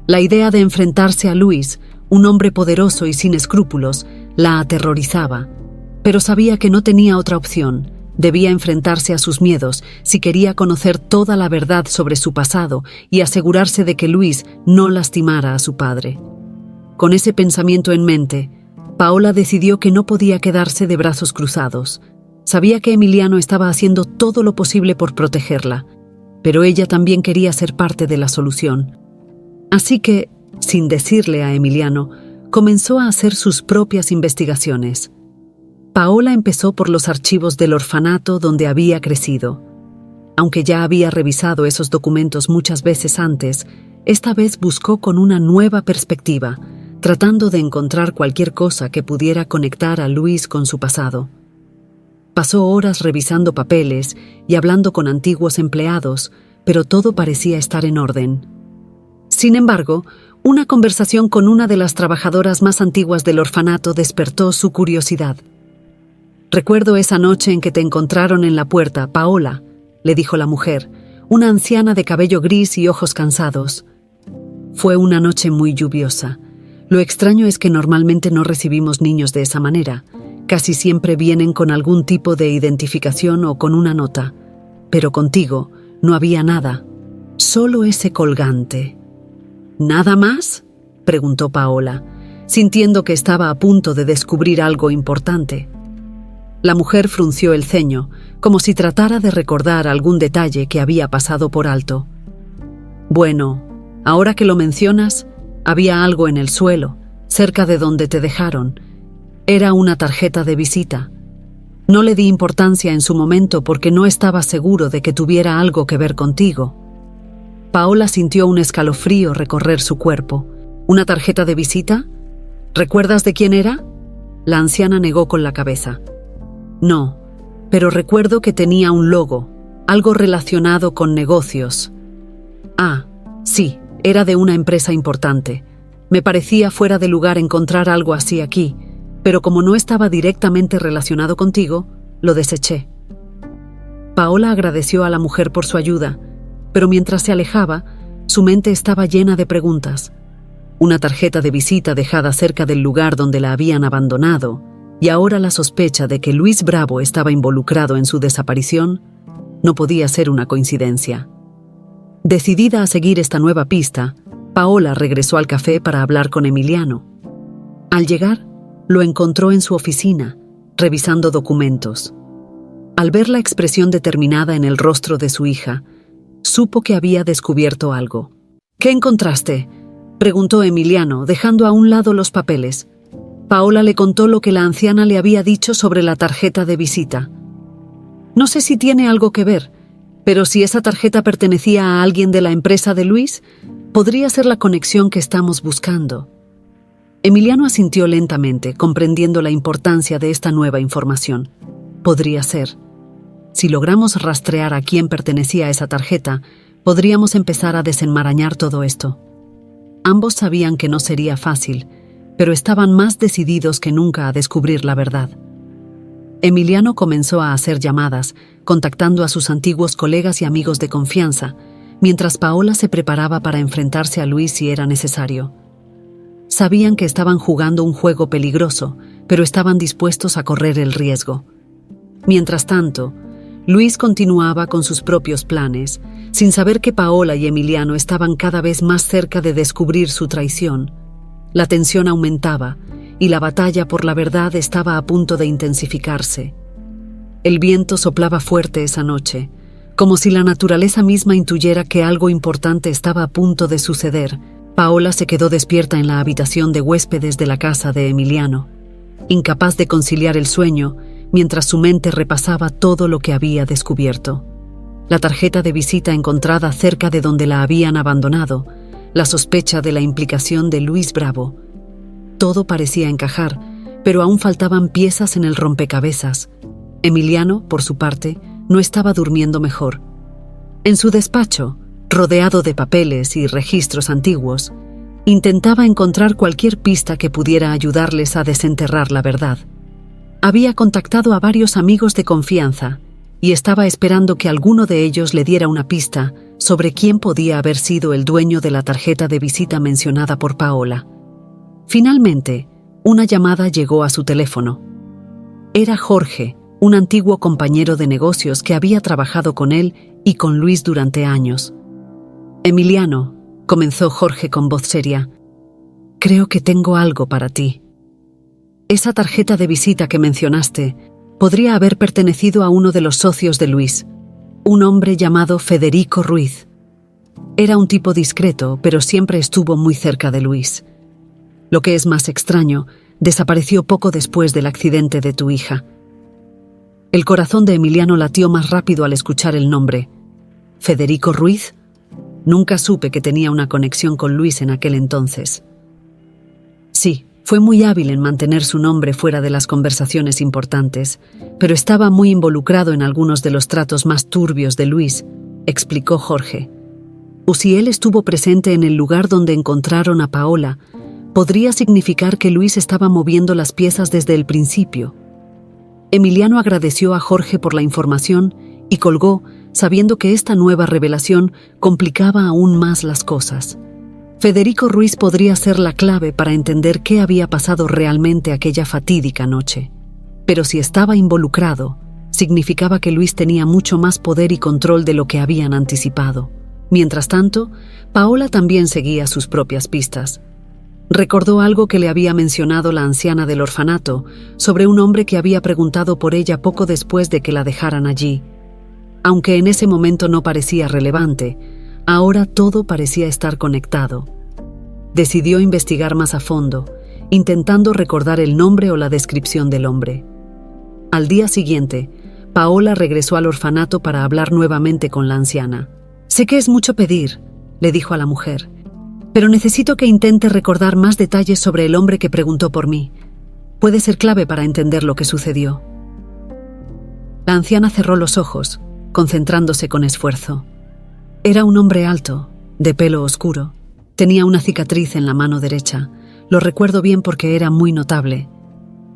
Speaker 1: La idea de enfrentarse a Luis, un hombre poderoso y sin escrúpulos, la aterrorizaba, pero sabía que no tenía otra opción. Debía enfrentarse a sus miedos si quería conocer toda la verdad sobre su pasado y asegurarse de que Luis no lastimara a su padre. Con ese pensamiento en mente, Paola decidió que no podía quedarse de brazos cruzados. Sabía que Emiliano estaba haciendo todo lo posible por protegerla, pero ella también quería ser parte de la solución. Así que, sin decirle a Emiliano, comenzó a hacer sus propias investigaciones. Paola empezó por los archivos del orfanato donde había crecido. Aunque ya había revisado esos documentos muchas veces antes, esta vez buscó con una nueva perspectiva, tratando de encontrar cualquier cosa que pudiera conectar a Luis con su pasado. Pasó horas revisando papeles y hablando con antiguos empleados, pero todo parecía estar en orden. Sin embargo, una conversación con una de las trabajadoras más antiguas del orfanato despertó su curiosidad. «Recuerdo esa noche en que te encontraron en la puerta, Paola», le dijo la mujer, una anciana de cabello gris y ojos cansados. «Fue una noche muy lluviosa. Lo extraño es que normalmente no recibimos niños de esa manera. Casi siempre vienen con algún tipo de identificación o con una nota. Pero contigo no había nada. Solo ese colgante». «¿Nada más?», preguntó Paola, sintiendo que estaba a punto de descubrir algo importante. La mujer frunció el ceño, como si tratara de recordar algún detalle que había pasado por alto. «Bueno, ahora que lo mencionas, había algo en el suelo, cerca de donde te dejaron. Era una tarjeta de visita. No le di importancia en su momento porque no estaba seguro de que tuviera algo que ver contigo». Paola sintió un escalofrío recorrer su cuerpo. «¿Una tarjeta de visita? ¿Recuerdas de quién era?». La anciana negó con la cabeza. «No, pero recuerdo que tenía un logo, algo relacionado con negocios». «Ah, sí, era de una empresa importante. Me parecía fuera de lugar encontrar algo así aquí, pero como no estaba directamente relacionado contigo, lo deseché». Paola agradeció a la mujer por su ayuda, pero mientras se alejaba, su mente estaba llena de preguntas. Una tarjeta de visita dejada cerca del lugar donde la habían abandonado, y ahora la sospecha de que Luis Bravo estaba involucrado en su desaparición no podía ser una coincidencia. Decidida a seguir esta nueva pista, Paola regresó al café para hablar con Emiliano. Al llegar, lo encontró en su oficina, revisando documentos. Al ver la expresión determinada en el rostro de su hija, supo que había descubierto algo. «¿Qué encontraste?», preguntó Emiliano, dejando a un lado los papeles. Paola le contó lo que la anciana le había dicho sobre la tarjeta de visita. «No sé si tiene algo que ver, pero si esa tarjeta pertenecía a alguien de la empresa de Luis, podría ser la conexión que estamos buscando». Emiliano asintió lentamente, comprendiendo la importancia de esta nueva información. Podría ser. Si logramos rastrear a quién pertenecía esa tarjeta, podríamos empezar a desenmarañar todo esto. Ambos sabían que no sería fácil, pero estaban más decididos que nunca a descubrir la verdad. Emiliano comenzó a hacer llamadas, contactando a sus antiguos colegas y amigos de confianza, mientras Paola se preparaba para enfrentarse a Luis si era necesario. Sabían que estaban jugando un juego peligroso, pero estaban dispuestos a correr el riesgo. Mientras tanto, Luis continuaba con sus propios planes, sin saber que Paola y Emiliano estaban cada vez más cerca de descubrir su traición. La tensión aumentaba y la batalla por la verdad estaba a punto de intensificarse. El viento soplaba fuerte esa noche, como si la naturaleza misma intuyera que algo importante estaba a punto de suceder. Paola se quedó despierta en la habitación de huéspedes de la casa de Emiliano, incapaz de conciliar el sueño mientras su mente repasaba todo lo que había descubierto. La tarjeta de visita encontrada cerca de donde la habían abandonado, la sospecha de la implicación de Luis Bravo. Todo parecía encajar, pero aún faltaban piezas en el rompecabezas. Emiliano, por su parte, no estaba durmiendo mejor. En su despacho, rodeado de papeles y registros antiguos, intentaba encontrar cualquier pista que pudiera ayudarles a desenterrar la verdad. Había contactado a varios amigos de confianza y estaba esperando que alguno de ellos le diera una pista sobre quién podía haber sido el dueño de la tarjeta de visita mencionada por Paola. Finalmente, una llamada llegó a su teléfono. Era Jorge, un antiguo compañero de negocios que había trabajado con él y con Luis durante años. «Emiliano», comenzó Jorge con voz seria, «creo que tengo algo para ti. Esa tarjeta de visita que mencionaste podría haber pertenecido a uno de los socios de Luis. Un hombre llamado Federico Ruiz. Era un tipo discreto, pero siempre estuvo muy cerca de Luis. Lo que es más extraño, desapareció poco después del accidente de tu hija. El corazón de Emiliano latió más rápido al escuchar el nombre. ¿Federico Ruiz? Nunca supe que tenía una conexión con Luis en aquel entonces. Sí, fue muy hábil en mantener su nombre fuera de las conversaciones importantes, pero estaba muy involucrado en algunos de los tratos más turbios de Luis, explicó Jorge. O si él estuvo presente en el lugar donde encontraron a Paola, podría significar que Luis estaba moviendo las piezas desde el principio. Emiliano agradeció a Jorge por la información y colgó, sabiendo que esta nueva revelación complicaba aún más las cosas. Federico Ruiz podría ser la clave para entender qué había pasado realmente aquella fatídica noche. Pero si estaba involucrado, significaba que Luis tenía mucho más poder y control de lo que habían anticipado. Mientras tanto, Paola también seguía sus propias pistas. Recordó algo que le había mencionado la anciana del orfanato sobre un hombre que había preguntado por ella poco después de que la dejaran allí. Aunque en ese momento no parecía relevante, ahora todo parecía estar conectado. Decidió investigar más a fondo, intentando recordar el nombre o la descripción del hombre. Al día siguiente, Paola regresó al orfanato para hablar nuevamente con la anciana. «Sé que es mucho pedir», le dijo a la mujer, «pero necesito que intente recordar más detalles sobre el hombre que preguntó por mí. Puede ser clave para entender lo que sucedió». La anciana cerró los ojos, concentrándose con esfuerzo. Era un hombre alto, de pelo oscuro. Tenía una cicatriz en la mano derecha. Lo recuerdo bien porque era muy notable.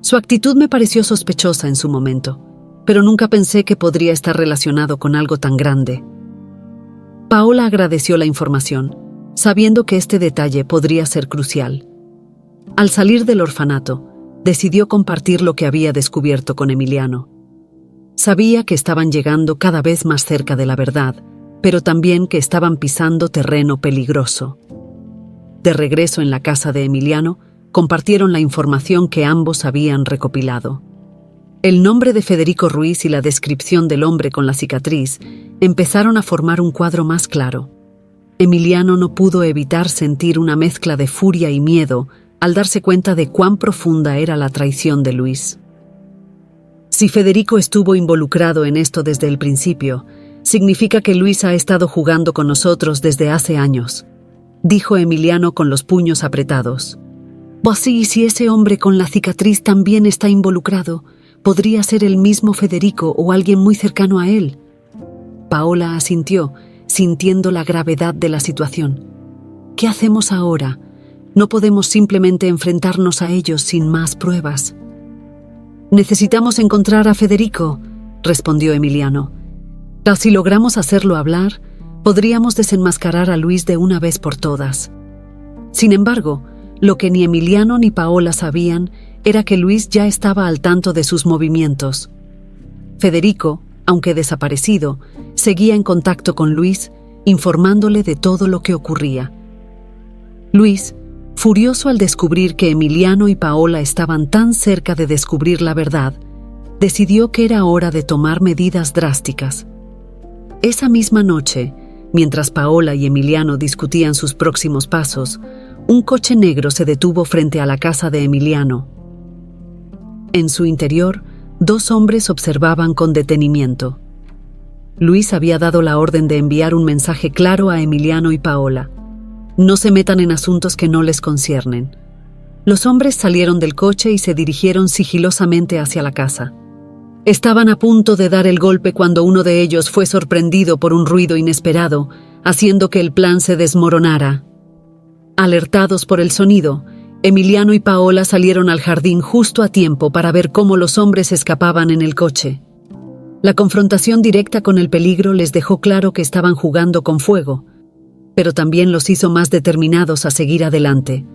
Speaker 1: Su actitud me pareció sospechosa en su momento, pero nunca pensé que podría estar relacionado con algo tan grande. Paola agradeció la información, sabiendo que este detalle podría ser crucial. Al salir del orfanato, decidió compartir lo que había descubierto con Emiliano. Sabía que estaban llegando cada vez más cerca de la verdad, pero también que estaban pisando terreno peligroso. De regreso en la casa de Emiliano, compartieron la información que ambos habían recopilado. El nombre de Federico Ruiz y la descripción del hombre con la cicatriz empezaron a formar un cuadro más claro. Emiliano no pudo evitar sentir una mezcla de furia y miedo al darse cuenta de cuán profunda era la traición de Luis. Si Federico estuvo involucrado en esto desde el principio, significa que Luis ha estado jugando con nosotros desde hace años, dijo Emiliano con los puños apretados. Pues sí, si ese hombre con la cicatriz también está involucrado, podría ser el mismo Federico o alguien muy cercano a él. Paola asintió, sintiendo la gravedad de la situación. ¿Qué hacemos ahora? No podemos simplemente enfrentarnos a ellos sin más pruebas. Necesitamos encontrar a Federico, respondió Emiliano. Si logramos hacerlo hablar, podríamos desenmascarar a Luis de una vez por todas. Sin embargo, lo que ni Emiliano ni Paola sabían era que Luis ya estaba al tanto de sus movimientos. Federico, aunque desaparecido, seguía en contacto con Luis, informándole de todo lo que ocurría. Luis, furioso al descubrir que Emiliano y Paola estaban tan cerca de descubrir la verdad, decidió que era hora de tomar medidas drásticas. Esa misma noche, mientras Paola y Emiliano discutían sus próximos pasos, un coche negro se detuvo frente a la casa de Emiliano. En su interior, 2 hombres observaban con detenimiento. Luis había dado la orden de enviar un mensaje claro a Emiliano y Paola. No se metan en asuntos que no les conciernen. Los hombres salieron del coche y se dirigieron sigilosamente hacia la casa. Estaban a punto de dar el golpe cuando uno de ellos fue sorprendido por un ruido inesperado, haciendo que el plan se desmoronara. Alertados por el sonido, Emiliano y Paola salieron al jardín justo a tiempo para ver cómo los hombres escapaban en el coche. La confrontación directa con el peligro les dejó claro que estaban jugando con fuego, pero también los hizo más determinados a seguir adelante.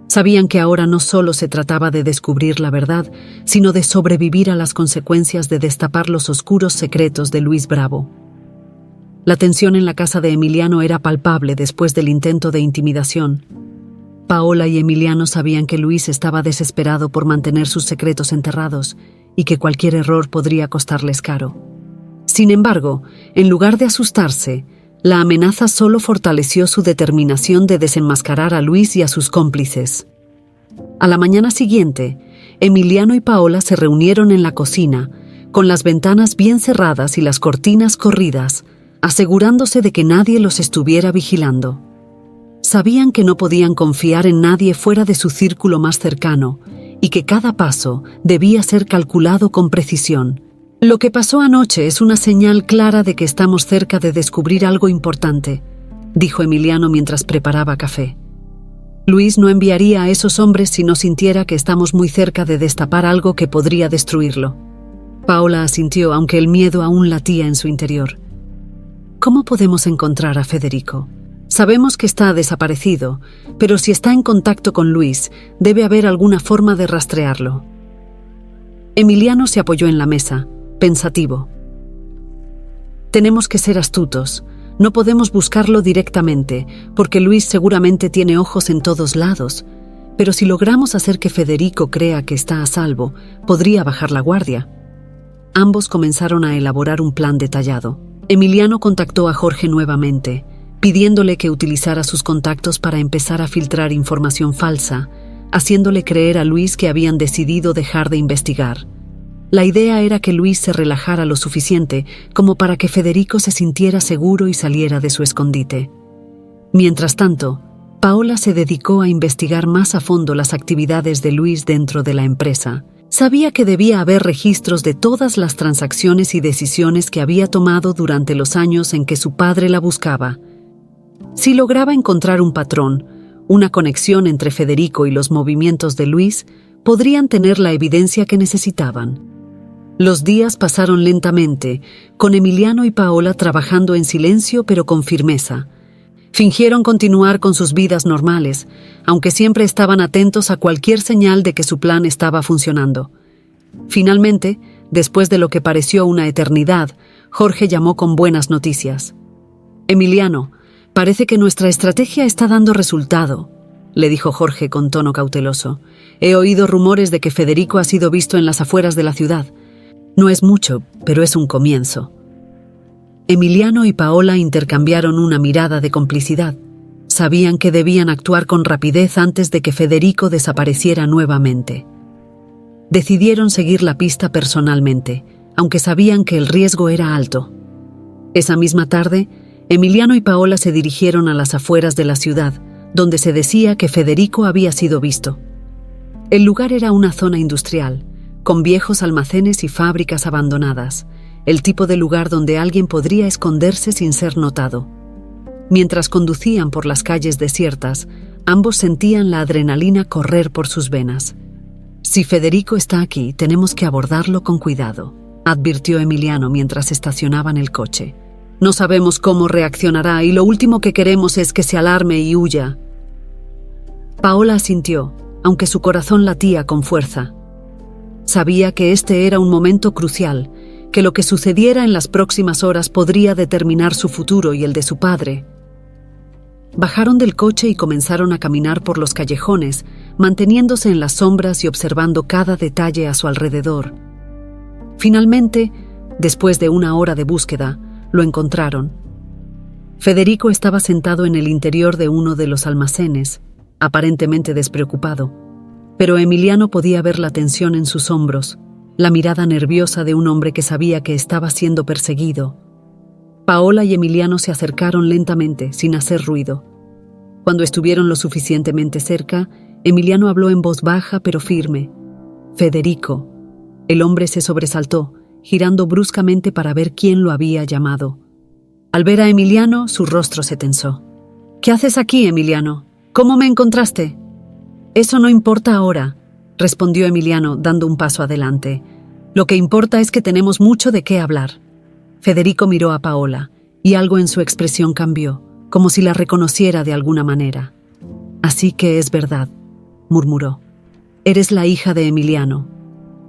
Speaker 1: Sabían que ahora no solo se trataba de descubrir la verdad, sino de sobrevivir a las consecuencias de destapar los oscuros secretos de Luis Bravo. La tensión en la casa de Emiliano era palpable después del intento de intimidación. Paola y Emiliano sabían que Luis estaba desesperado por mantener sus secretos enterrados y que cualquier error podría costarles caro. Sin embargo, en lugar de asustarse, la amenaza solo fortaleció su determinación de desenmascarar a Luis y a sus cómplices. A la mañana siguiente, Emiliano y Paola se reunieron en la cocina, con las ventanas bien cerradas y las cortinas corridas, asegurándose de que nadie los estuviera vigilando. Sabían que no podían confiar en nadie fuera de su círculo más cercano y que cada paso debía ser calculado con precisión. Lo que pasó anoche es una señal clara de que estamos cerca de descubrir algo importante, dijo Emiliano mientras preparaba café. Luis no enviaría a esos hombres si no sintiera que estamos muy cerca de destapar algo que podría destruirlo. Paola asintió, aunque el miedo aún latía en su interior. ¿Cómo podemos encontrar a Federico? Sabemos que está desaparecido, pero si está en contacto con Luis, debe haber alguna forma de rastrearlo. Emiliano se apoyó en la mesa, pensativo. Tenemos que ser astutos. No podemos buscarlo directamente, porque Luis seguramente tiene ojos en todos lados. Pero si logramos hacer que Federico crea que está a salvo, podría bajar la guardia. Ambos comenzaron a elaborar un plan detallado. Emiliano contactó a Jorge nuevamente, pidiéndole que utilizara sus contactos para empezar a filtrar información falsa, haciéndole creer a Luis que habían decidido dejar de investigar. La idea era que Luis se relajara lo suficiente como para que Federico se sintiera seguro y saliera de su escondite. Mientras tanto, Paola se dedicó a investigar más a fondo las actividades de Luis dentro de la empresa. Sabía que debía haber registros de todas las transacciones y decisiones que había tomado durante los años en que su padre la buscaba. Si lograba encontrar un patrón, una conexión entre Federico y los movimientos de Luis, podrían tener la evidencia que necesitaban. Los días pasaron lentamente, con Emiliano y Paola trabajando en silencio pero con firmeza. Fingieron continuar con sus vidas normales, aunque siempre estaban atentos a cualquier señal de que su plan estaba funcionando. Finalmente, después de lo que pareció una eternidad, Jorge llamó con buenas noticias. «Emiliano, parece que nuestra estrategia está dando resultado», le dijo Jorge con tono cauteloso. «He oído rumores de que Federico ha sido visto en las afueras de la ciudad. No es mucho, pero es un comienzo». Emiliano y Paola intercambiaron una mirada de complicidad. Sabían que debían actuar con rapidez antes de que Federico desapareciera nuevamente. Decidieron seguir la pista personalmente, aunque sabían que el riesgo era alto. Esa misma tarde, Emiliano y Paola se dirigieron a las afueras de la ciudad, donde se decía que Federico había sido visto. El lugar era una zona industrial, con viejos almacenes y fábricas abandonadas, el tipo de lugar donde alguien podría esconderse sin ser notado. Mientras conducían por las calles desiertas, ambos sentían la adrenalina correr por sus venas. «Si Federico está aquí, tenemos que abordarlo con cuidado», advirtió Emiliano mientras estacionaban el coche. «No sabemos cómo reaccionará y lo último que queremos es que se alarme y huya». Paola asintió, aunque su corazón latía con fuerza. Sabía que este era un momento crucial, que lo que sucediera en las próximas horas podría determinar su futuro y el de su padre. Bajaron del coche y comenzaron a caminar por los callejones, manteniéndose en las sombras y observando cada detalle a su alrededor. Finalmente, después de una hora de búsqueda, lo encontraron. Federico estaba sentado en el interior de uno de los almacenes, aparentemente despreocupado, pero Emiliano podía ver la tensión en sus hombros, la mirada nerviosa de un hombre que sabía que estaba siendo perseguido. Paola y Emiliano se acercaron lentamente, sin hacer ruido. Cuando estuvieron lo suficientemente cerca, Emiliano habló en voz baja pero firme. «Federico». El hombre se sobresaltó, girando bruscamente para ver quién lo había llamado. Al ver a Emiliano, su rostro se tensó. «¿Qué haces aquí, Emiliano? ¿Cómo me encontraste?» «Eso no importa ahora», respondió Emiliano, dando un paso adelante. «Lo que importa es que tenemos mucho de qué hablar». Federico miró a Paola, y algo en su expresión cambió, como si la reconociera de alguna manera. «Así que es verdad», murmuró. «Eres la hija de Emiliano».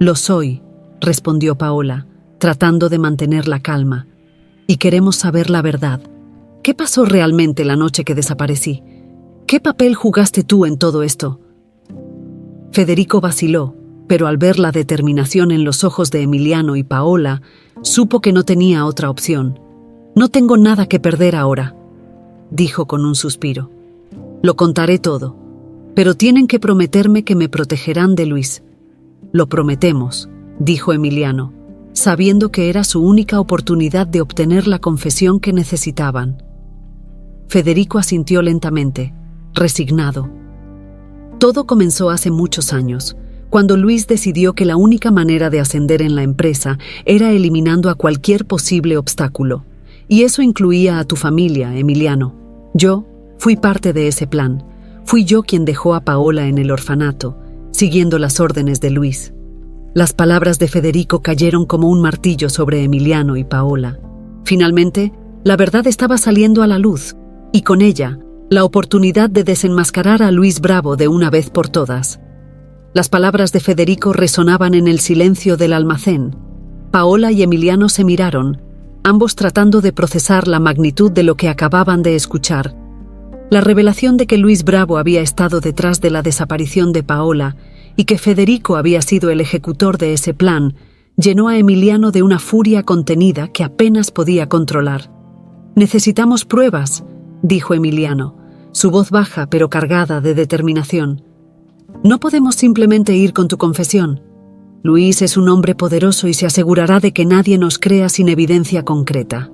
Speaker 1: «Lo soy», respondió Paola, tratando de mantener la calma. «Y queremos saber la verdad. ¿Qué pasó realmente la noche que desaparecí? ¿Qué papel jugaste tú en todo esto?» Federico vaciló, pero al ver la determinación en los ojos de Emiliano y Paola, Supo que no tenía otra opción. «No tengo nada que perder ahora», dijo con un suspiro. «Lo contaré todo, pero tienen que prometerme que me protegerán de Luis». «Lo prometemos», dijo Emiliano, sabiendo que era su única oportunidad de obtener la confesión que necesitaban. Federico asintió lentamente, resignado. Todo comenzó hace muchos años, cuando Luis decidió que la única manera de ascender en la empresa era eliminando a cualquier posible obstáculo. Y eso incluía a tu familia, Emiliano. Yo fui parte de ese plan. Fui yo quien dejó a Paola en el orfanato, siguiendo las órdenes de Luis. Las palabras de Federico cayeron como un martillo sobre Emiliano y Paola. Finalmente, la verdad estaba saliendo a la luz, y con ella, la oportunidad de desenmascarar a Luis Bravo de una vez por todas. Las palabras de Federico resonaban en el silencio del almacén. Paola y Emiliano se miraron, ambos tratando de procesar la magnitud de lo que acababan de escuchar. La revelación de que Luis Bravo había estado detrás de la desaparición de Paola y que Federico había sido el ejecutor de ese plan llenó a Emiliano de una furia contenida que apenas podía controlar. «Necesitamos pruebas», dijo Emiliano, su voz baja pero cargada de determinación. «No podemos simplemente ir con tu confesión. Luis es un hombre poderoso y se asegurará de que nadie nos crea sin evidencia concreta».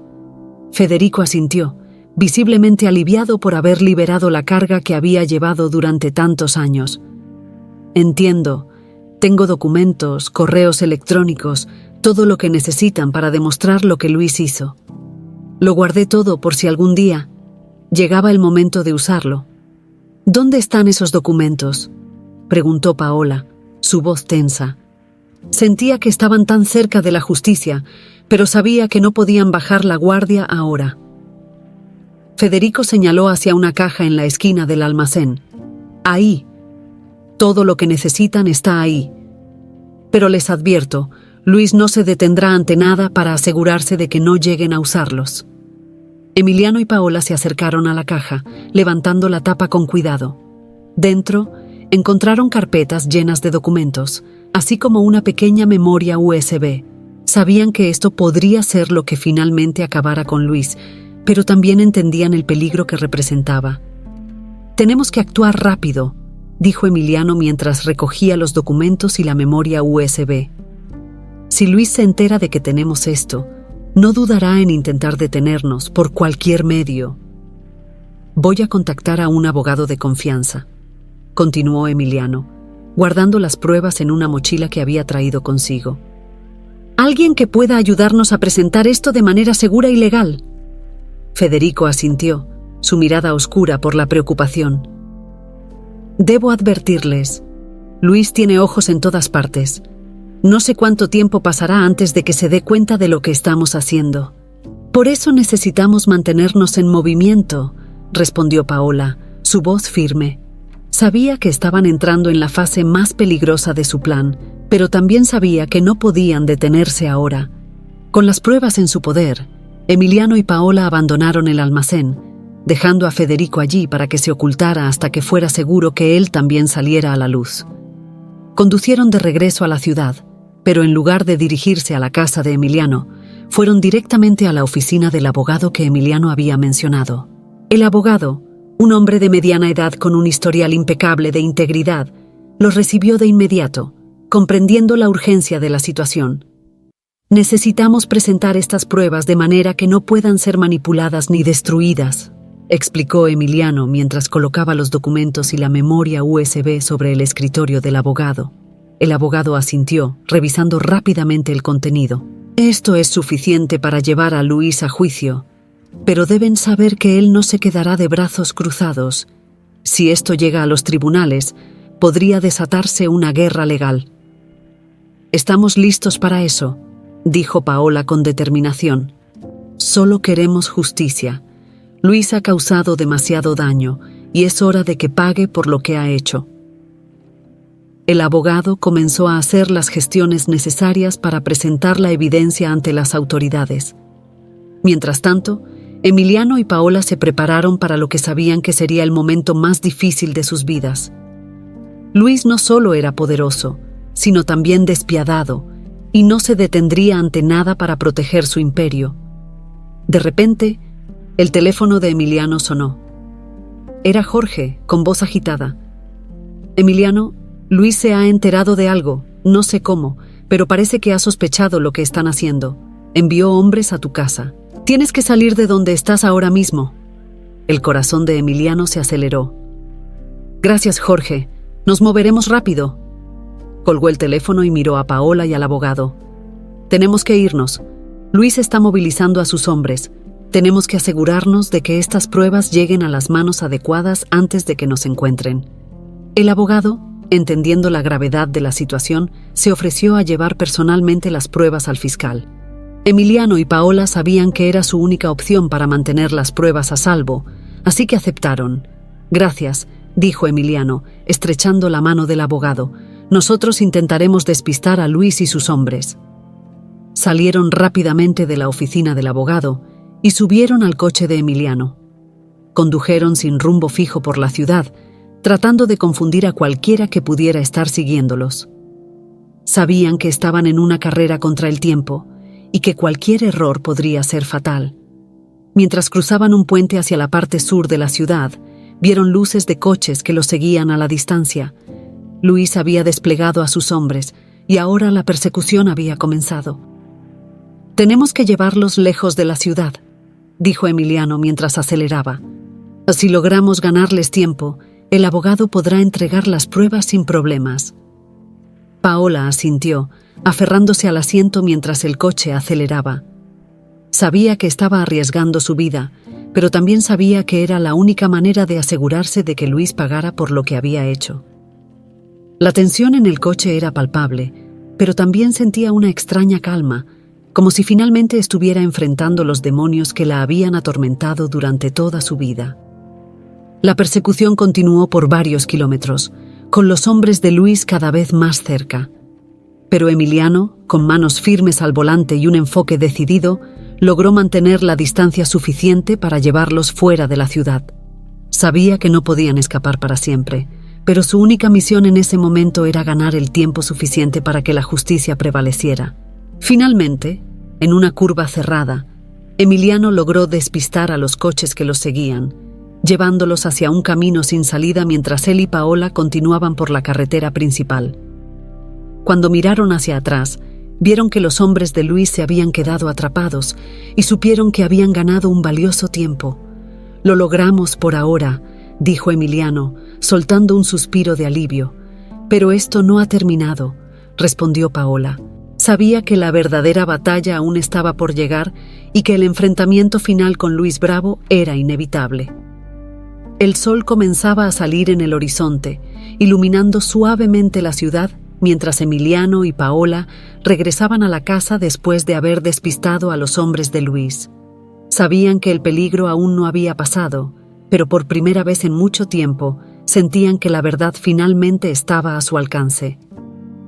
Speaker 1: Federico asintió, visiblemente aliviado por haber liberado la carga que había llevado durante tantos años. «Entiendo. Tengo documentos, correos electrónicos, todo lo que necesitan para demostrar lo que Luis hizo. Lo guardé todo por si algún día llegaba el momento de usarlo». «¿Dónde están esos documentos?», preguntó Paola, su voz tensa. Sentía que estaban tan cerca de la justicia, pero sabía que no podían bajar la guardia ahora. Federico señaló hacia una caja en la esquina del almacén. «Ahí. Todo lo que necesitan está ahí. Pero les advierto, Luis no se detendrá ante nada para asegurarse de que no lleguen a usarlos». Emiliano y Paola se acercaron a la caja, levantando la tapa con cuidado. Dentro, encontraron carpetas llenas de documentos, así como una pequeña memoria USB. Sabían que esto podría ser lo que finalmente acabara con Luis, pero también entendían el peligro que representaba. «Tenemos que actuar rápido», dijo Emiliano mientras recogía los documentos y la memoria USB. «Si Luis se entera de que tenemos esto, no dudará en intentar detenernos por cualquier medio». «Voy a contactar a un abogado de confianza», continuó Emiliano, guardando las pruebas en una mochila que había traído consigo. «Alguien que pueda ayudarnos a presentar esto de manera segura y legal». Federico asintió, su mirada oscura por la preocupación. «Debo advertirles, Luis tiene ojos en todas partes. No sé cuánto tiempo pasará antes de que se dé cuenta de lo que estamos haciendo. Por eso necesitamos mantenernos en movimiento», respondió Paola, su voz firme. Sabía que estaban entrando en la fase más peligrosa de su plan, pero también sabía que no podían detenerse ahora. Con las pruebas en su poder, Emiliano y Paola abandonaron el almacén, dejando a Federico allí para que se ocultara hasta que fuera seguro que él también saliera a la luz. Conducieron de regreso a la ciudad, pero en lugar de dirigirse a la casa de Emiliano, fueron directamente a la oficina del abogado que Emiliano había mencionado. El abogado, un hombre de mediana edad con un historial impecable de integridad, los recibió de inmediato, comprendiendo la urgencia de la situación. «Necesitamos presentar estas pruebas de manera que no puedan ser manipuladas ni destruidas», explicó Emiliano mientras colocaba los documentos y la memoria USB sobre el escritorio del abogado. El abogado asintió, revisando rápidamente el contenido. «Esto es suficiente para llevar a Luis a juicio, pero deben saber que él no se quedará de brazos cruzados. Si esto llega a los tribunales, podría desatarse una guerra legal». «Estamos listos para eso», dijo Paola con determinación. «Solo queremos justicia. Luis ha causado demasiado daño y es hora de que pague por lo que ha hecho». El abogado comenzó a hacer las gestiones necesarias para presentar la evidencia ante las autoridades. Mientras tanto, Emiliano y Paola se prepararon para lo que sabían que sería el momento más difícil de sus vidas. Luis no solo era poderoso, sino también despiadado, y no se detendría ante nada para proteger su imperio. De repente, el teléfono de Emiliano sonó. Era Jorge, con voz agitada. «Emiliano, Luis se ha enterado de algo, no sé cómo, pero parece que ha sospechado lo que están haciendo. Envió hombres a tu casa. Tienes que salir de donde estás ahora mismo». El corazón de Emiliano se aceleró. «Gracias, Jorge. Nos moveremos rápido». Colgó el teléfono y miró a Paola y al abogado. «Tenemos que irnos. Luis está movilizando a sus hombres. Tenemos que asegurarnos de que estas pruebas lleguen a las manos adecuadas antes de que nos encuentren». El abogado, entendiendo la gravedad de la situación, se ofreció a llevar personalmente las pruebas al fiscal. Emiliano y Paola sabían que era su única opción para mantener las pruebas a salvo, así que aceptaron. «Gracias», dijo Emiliano, estrechando la mano del abogado. «Nosotros intentaremos despistar a Luis y sus hombres». Salieron rápidamente de la oficina del abogado y subieron al coche de Emiliano. Condujeron sin rumbo fijo por la ciudad, tratando de confundir a cualquiera que pudiera estar siguiéndolos. Sabían que estaban en una carrera contra el tiempo y que cualquier error podría ser fatal. Mientras cruzaban un puente hacia la parte sur de la ciudad, vieron luces de coches que los seguían a la distancia. Luis había desplegado a sus hombres y ahora la persecución había comenzado. «Tenemos que llevarlos lejos de la ciudad», dijo Emiliano mientras aceleraba. «Si logramos ganarles tiempo, el abogado podrá entregar las pruebas sin problemas». Paola asintió, aferrándose al asiento mientras el coche aceleraba. Sabía que estaba arriesgando su vida, pero también sabía que era la única manera de asegurarse de que Luis pagara por lo que había hecho. La tensión en el coche era palpable, pero también sentía una extraña calma, como si finalmente estuviera enfrentando los demonios que la habían atormentado durante toda su vida. La persecución continuó por varios kilómetros, con los hombres de Luis cada vez más cerca. Pero Emiliano, con manos firmes al volante y un enfoque decidido, logró mantener la distancia suficiente para llevarlos fuera de la ciudad. Sabía que no podían escapar para siempre, pero su única misión en ese momento era ganar el tiempo suficiente para que la justicia prevaleciera. Finalmente, en una curva cerrada, Emiliano logró despistar a los coches que los seguían, llevándolos hacia un camino sin salida mientras él y Paola continuaban por la carretera principal. Cuando miraron hacia atrás, vieron que los hombres de Luis se habían quedado atrapados y supieron que habían ganado un valioso tiempo. «Lo logramos por ahora», dijo Emiliano, soltando un suspiro de alivio. «Pero esto no ha terminado», respondió Paola. Sabía que la verdadera batalla aún estaba por llegar y que el enfrentamiento final con Luis Bravo era inevitable. El sol comenzaba a salir en el horizonte, iluminando suavemente la ciudad mientras Emiliano y Paola regresaban a la casa después de haber despistado a los hombres de Luis. Sabían que el peligro aún no había pasado, pero por primera vez en mucho tiempo sentían que la verdad finalmente estaba a su alcance.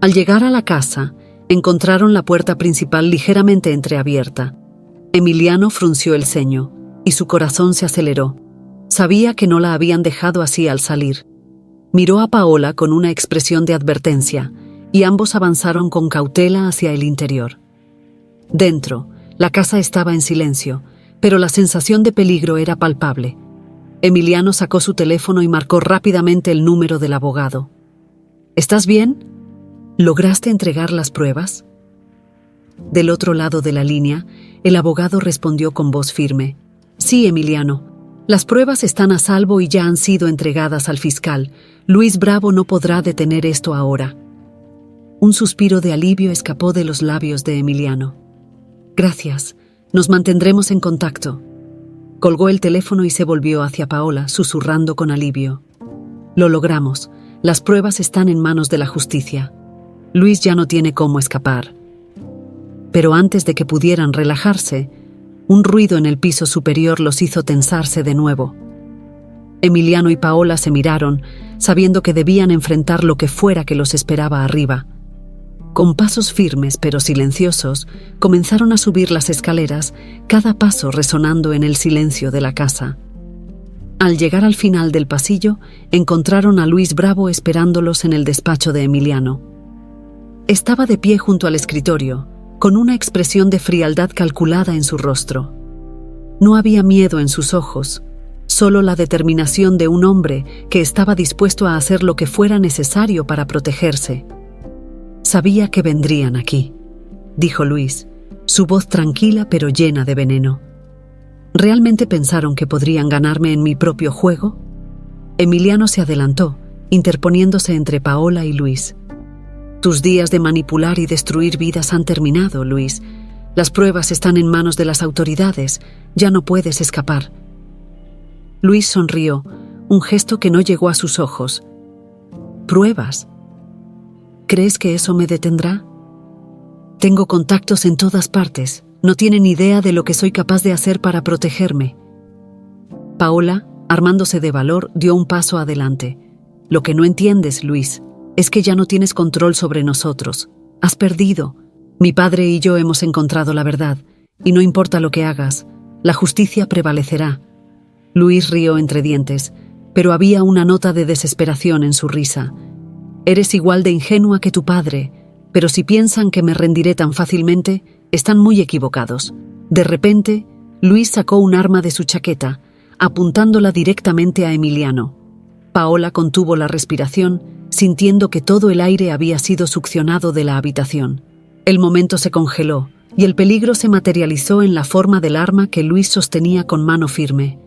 Speaker 1: Al llegar a la casa, encontraron la puerta principal ligeramente entreabierta. Emiliano frunció el ceño y su corazón se aceleró. Sabía que no la habían dejado así al salir. Miró a Paola con una expresión de advertencia y ambos avanzaron con cautela hacia el interior. Dentro, la casa estaba en silencio, pero la sensación de peligro era palpable. Emiliano sacó su teléfono y marcó rápidamente el número del abogado. «¿Estás bien? ¿Lograste entregar las pruebas?». Del otro lado de la línea, el abogado respondió con voz firme. «Sí, Emiliano. Las pruebas están a salvo y ya han sido entregadas al fiscal. Luis Bravo no podrá detener esto ahora». Un suspiro de alivio escapó de los labios de Emiliano. «Gracias. Nos mantendremos en contacto». Colgó el teléfono y se volvió hacia Paola, susurrando con alivio. «Lo logramos. Las pruebas están en manos de la justicia. Luis ya no tiene cómo escapar». Pero antes de que pudieran relajarse, un ruido en el piso superior los hizo tensarse de nuevo. Emiliano y Paola se miraron, sabiendo que debían enfrentar lo que fuera que los esperaba arriba. Con pasos firmes pero silenciosos, comenzaron a subir las escaleras, cada paso resonando en el silencio de la casa. Al llegar al final del pasillo, encontraron a Luis Bravo esperándolos en el despacho de Emiliano. Estaba de pie junto al escritorio, con una expresión de frialdad calculada en su rostro. No había miedo en sus ojos, solo la determinación de un hombre que estaba dispuesto a hacer lo que fuera necesario para protegerse. «Sabía que vendrían aquí», dijo Luis, su voz tranquila pero llena de veneno. «¿Realmente pensaron que podrían ganarme en mi propio juego?» Emiliano se adelantó, interponiéndose entre Paola y Luis. «Tus días de manipular y destruir vidas han terminado, Luis. Las pruebas están en manos de las autoridades. Ya no puedes escapar». Luis sonrió, un gesto que no llegó a sus ojos. «¿Pruebas? ¿Crees que eso me detendrá? Tengo contactos en todas partes. No tienen idea de lo que soy capaz de hacer para protegerme». Paola, armándose de valor, dio un paso adelante. «Lo que no entiendes, Luis, es que ya no tienes control sobre nosotros. Has perdido. Mi padre y yo hemos encontrado la verdad, y no importa lo que hagas, la justicia prevalecerá». Luis rió entre dientes, pero había una nota de desesperación en su risa. «Eres igual de ingenua que tu padre, pero si piensan que me rendiré tan fácilmente, están muy equivocados». De repente, Luis sacó un arma de su chaqueta, apuntándola directamente a Emiliano. Paola contuvo la respiración, sintiendo que todo el aire había sido succionado de la habitación. El momento se congeló, y el peligro se materializó en la forma del arma que Luis sostenía con mano firme.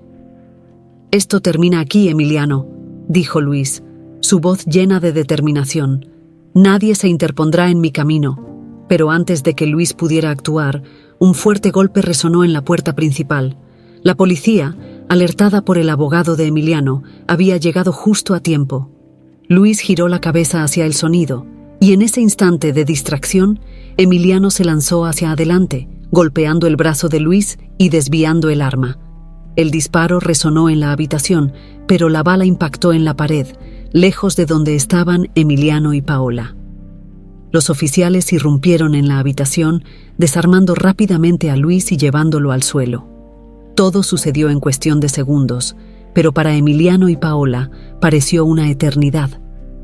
Speaker 1: «Esto termina aquí, Emiliano», dijo Luis, su voz llena de determinación. «Nadie se interpondrá en mi camino». Pero antes de que Luis pudiera actuar, un fuerte golpe resonó en la puerta principal. La policía, alertada por el abogado de Emiliano, había llegado justo a tiempo. Luis giró la cabeza hacia el sonido, y en ese instante de distracción, Emiliano se lanzó hacia adelante, golpeando el brazo de Luis y desviando el arma. El disparo resonó en la habitación, pero la bala impactó en la pared, lejos de donde estaban Emiliano y Paola. Los oficiales irrumpieron en la habitación, desarmando rápidamente a Luis y llevándolo al suelo. Todo sucedió en cuestión de segundos, pero para Emiliano y Paola pareció una eternidad.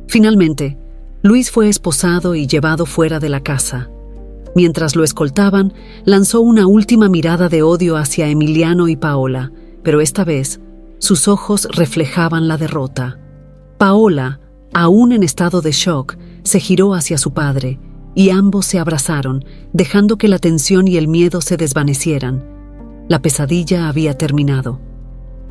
Speaker 1: Finalmente, Luis fue esposado y llevado fuera de la casa. Mientras lo escoltaban, lanzó una última mirada de odio hacia Emiliano y Paola, pero esta vez sus ojos reflejaban la derrota. Paola, aún en estado de shock, se giró hacia su padre, y ambos se abrazaron, dejando que la tensión y el miedo se desvanecieran. La pesadilla había terminado.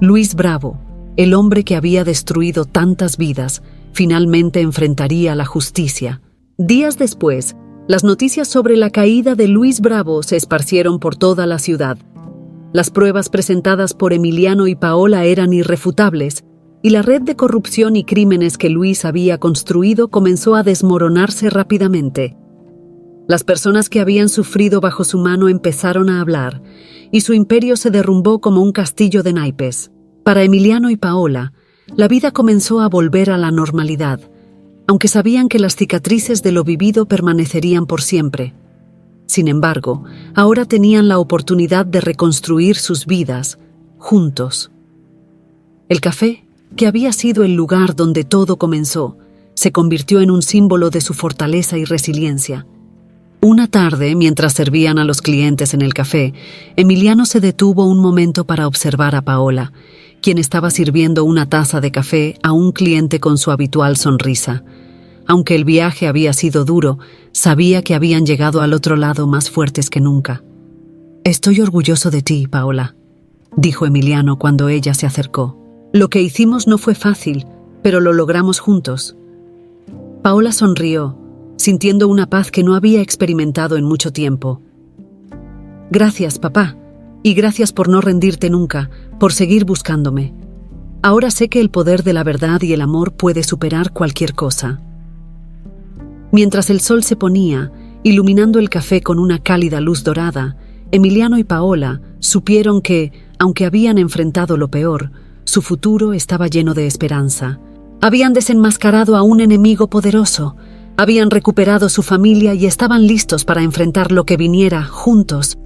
Speaker 1: Luis Bravo, el hombre que había destruido tantas vidas, finalmente enfrentaría la justicia. Días después, las noticias sobre la caída de Luis Bravo se esparcieron por toda la ciudad. Las pruebas presentadas por Emiliano y Paola eran irrefutables, y la red de corrupción y crímenes que Luis había construido comenzó a desmoronarse rápidamente. Las personas que habían sufrido bajo su mano empezaron a hablar, y su imperio se derrumbó como un castillo de naipes. Para Emiliano y Paola, la vida comenzó a volver a la normalidad, aunque sabían que las cicatrices de lo vivido permanecerían por siempre. Sin embargo, ahora tenían la oportunidad de reconstruir sus vidas, juntos. El café, que había sido el lugar donde todo comenzó, se convirtió en un símbolo de su fortaleza y resiliencia. Una tarde, mientras servían a los clientes en el café, Emiliano se detuvo un momento para observar a Paola, quien estaba sirviendo una taza de café a un cliente con su habitual sonrisa. Aunque el viaje había sido duro, sabía que habían llegado al otro lado más fuertes que nunca. «Estoy orgulloso de ti, Paola», dijo Emiliano cuando ella se acercó. «Lo que hicimos no fue fácil, pero lo logramos juntos». Paola sonrió, sintiendo una paz que no había experimentado en mucho tiempo. «Gracias, papá, y gracias por no rendirte nunca, por seguir buscándome. Ahora sé que el poder de la verdad y el amor puede superar cualquier cosa». Mientras el sol se ponía, iluminando el café con una cálida luz dorada, Emiliano y Paola supieron que, aunque habían enfrentado lo peor, su futuro estaba lleno de esperanza. Habían desenmascarado a un enemigo poderoso, habían recuperado su familia y estaban listos para enfrentar lo que viniera juntos.